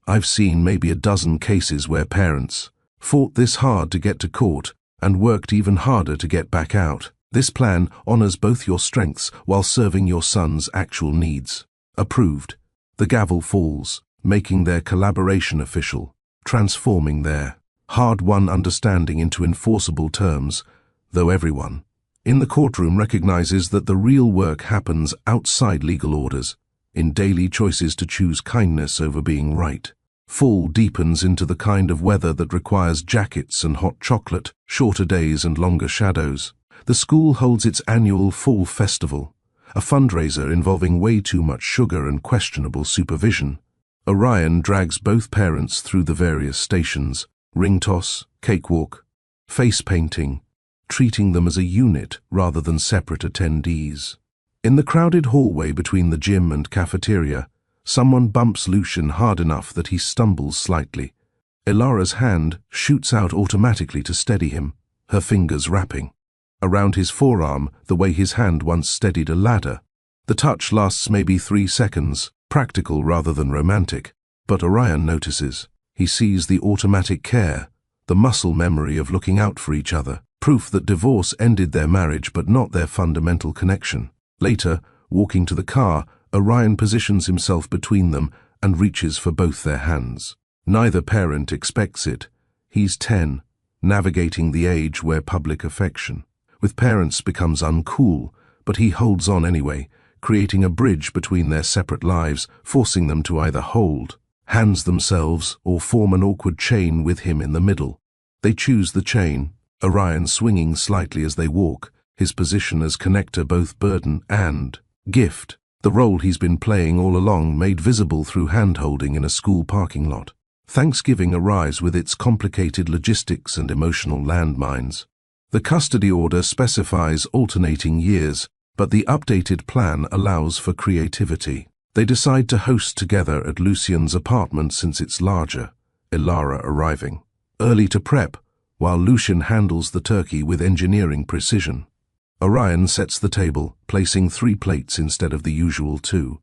I've seen maybe a dozen cases where parents fought this hard to get to court and worked even harder to get back out. This plan honors both your strengths while serving your son's actual needs." Approved. The gavel falls, making their collaboration official, transforming their hard-won understanding into enforceable terms, though everyone in the courtroom recognizes that the real work happens outside legal orders, in daily choices to choose kindness over being right. Fall deepens into the kind of weather that requires jackets and hot chocolate, shorter days and longer shadows. The school holds its annual Fall Festival, a fundraiser involving way too much sugar and questionable supervision. Orion drags both parents through the various stations, ring toss, cakewalk, face painting, treating them as a unit rather than separate attendees. In the crowded hallway between the gym and cafeteria, someone bumps Lucien hard enough that he stumbles slightly. Ilara's hand shoots out automatically to steady him, her fingers wrapping around his forearm the way his hand once steadied a ladder. The touch lasts maybe 3 seconds, practical rather than romantic. But Orion notices. He sees the automatic care, the muscle memory of looking out for each other, proof that divorce ended their marriage but not their fundamental connection. Later, walking to the car, Orion positions himself between them and reaches for both their hands. Neither parent expects it. He's 10, navigating the age where public affection with parents becomes uncool, but he holds on anyway, creating a bridge between their separate lives, forcing them to either hold hands themselves or form an awkward chain with him in the middle. They choose the chain, Orion swinging slightly as they walk, his position as connector both burden and gift, the role he's been playing all along made visible through hand-holding in a school parking lot. Thanksgiving arrives with its complicated logistics and emotional landmines. The custody order specifies alternating years, but the updated plan allows for creativity. They decide to host together at Lucian's apartment since it's larger, Elara arriving early to prep, while Lucian handles the turkey with engineering precision. Orion sets the table, placing 3 plates instead of the usual 2.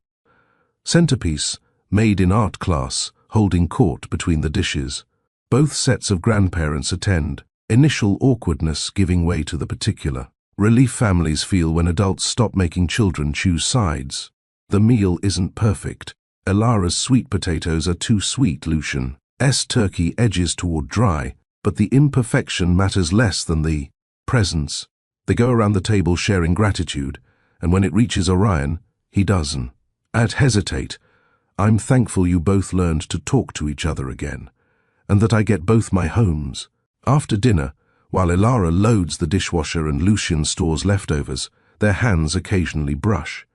Centerpiece, made in art class, holding court between the dishes. Both sets of grandparents attend, initial awkwardness giving way to the particular. Relief families feel when adults stop making children choose sides. The meal isn't perfect. Elara's sweet potatoes are too sweet, Lucian's turkey edges toward dry, but the imperfection matters less than the presence. They go around the table sharing gratitude, and when it reaches Orion, he doesn't hesitate. I'm thankful you both learned to talk to each other again, and that I get both my homes. After dinner, while Elara loads the dishwasher and Lucian stores leftovers, their hands occasionally brush,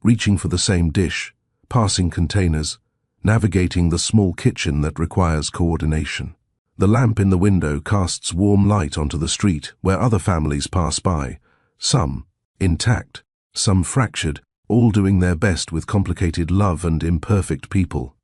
reaching for the same dish, passing containers, navigating the small kitchen that requires coordination. The lamp in the window casts warm light onto the street where other families pass by, some intact, some fractured, all doing their best with complicated love and imperfect people.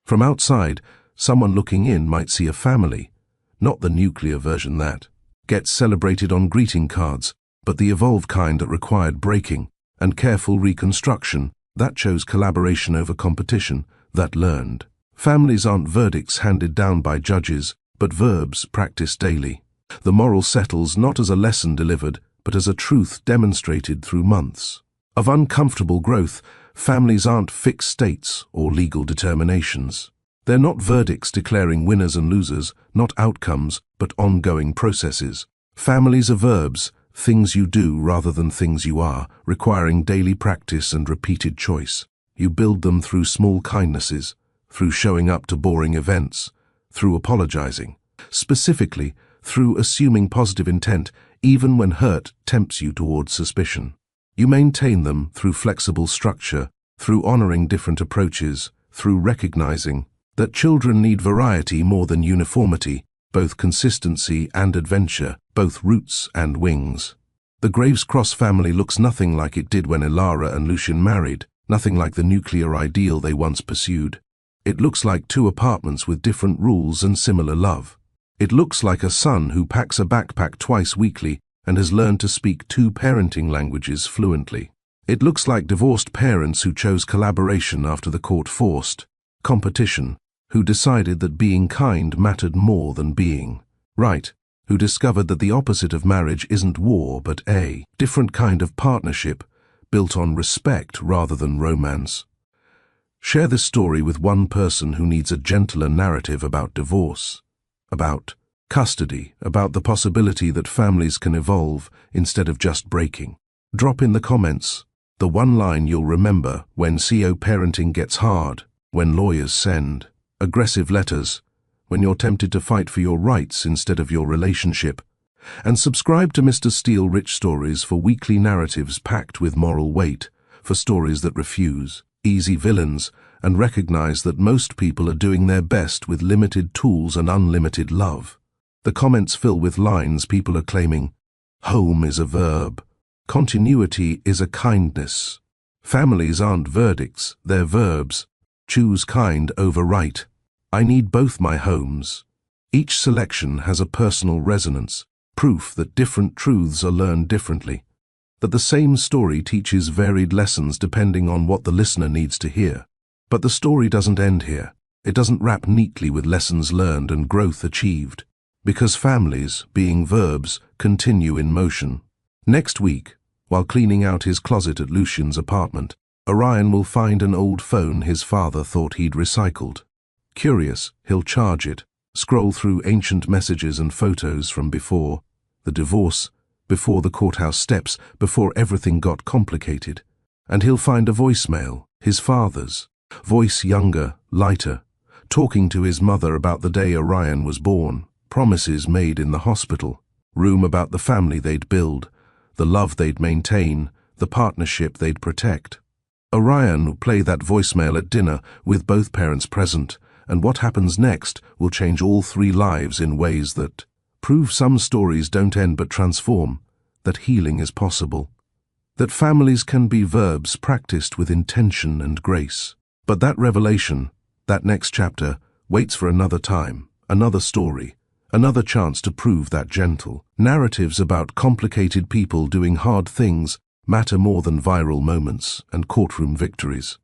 From outside, someone looking in might see a family, not the nuclear version that gets celebrated on greeting cards, but the evolved kind that required breaking and careful reconstruction, that chose collaboration over competition, that learned. Families aren't verdicts handed down by judges, but verbs practiced daily. The moral settles not as a lesson delivered, but as a truth demonstrated through months of uncomfortable growth. Families aren't fixed states or legal determinations. They're not verdicts declaring winners and losers, not outcomes, but ongoing processes. Families are verbs, things you do rather than things you are, requiring daily practice and repeated choice. You build them through small kindnesses, through showing up to boring events, through apologizing, specifically through assuming positive intent even when hurt tempts you towards suspicion. You maintain them through flexible structure, through honoring different approaches, through recognizing that children need variety more than uniformity, both consistency and adventure, both roots and wings. The Graves Cross family looks nothing like it did when Elara and Lucian married, nothing like the nuclear ideal they once pursued. It looks like 2 apartments with different rules and similar love. It looks like a son who packs a backpack twice weekly and has learned to speak 2 parenting languages fluently. It looks like divorced parents who chose collaboration after the court forced competition, who decided that being kind mattered more than being right, who discovered that the opposite of marriage isn't war but a different kind of partnership, built on respect rather than romance. Share this story with one person who needs a gentler narrative about divorce, about custody, about the possibility that families can evolve instead of just breaking. Drop in the comments the one line you'll remember when CO parenting gets hard, when lawyers send aggressive letters, when you're tempted to fight for your rights instead of your relationship. And subscribe to Mr. Steele Rich Stories for weekly narratives packed with moral weight, for stories that refuse easy villains and recognize that most people are doing their best with limited tools and unlimited love. The comments fill with lines people are claiming. Home is a verb. Continuity is a kindness. Families aren't verdicts, they're verbs. Choose kind over right. I need both my homes. Each selection has a personal resonance, proof that different truths are learned differently, that the same story teaches varied lessons depending on what the listener needs to hear. But the story doesn't end here. It doesn't wrap neatly with lessons learned and growth achieved. Because families, being verbs, continue in motion. Next week, while cleaning out his closet at Lucian's apartment, Orion will find an old phone his father thought he'd recycled. Curious, he'll charge it, scroll through ancient messages and photos from before the divorce, before the courthouse steps, before everything got complicated. And he'll find a voicemail, his father's, voice younger, lighter, talking to his mother about the day Orion was born, promises made in the hospital, room about the family they'd build, the love they'd maintain, the partnership they'd protect. Orion will play that voicemail at dinner with both parents present, and what happens next will change all three lives in ways that prove some stories don't end but transform, that healing is possible, that families can be verbs practiced with intention and grace. But that revelation, that next chapter, waits for another time, another story, another chance to prove that gentle. Narratives about complicated people doing hard things matter more than viral moments and courtroom victories.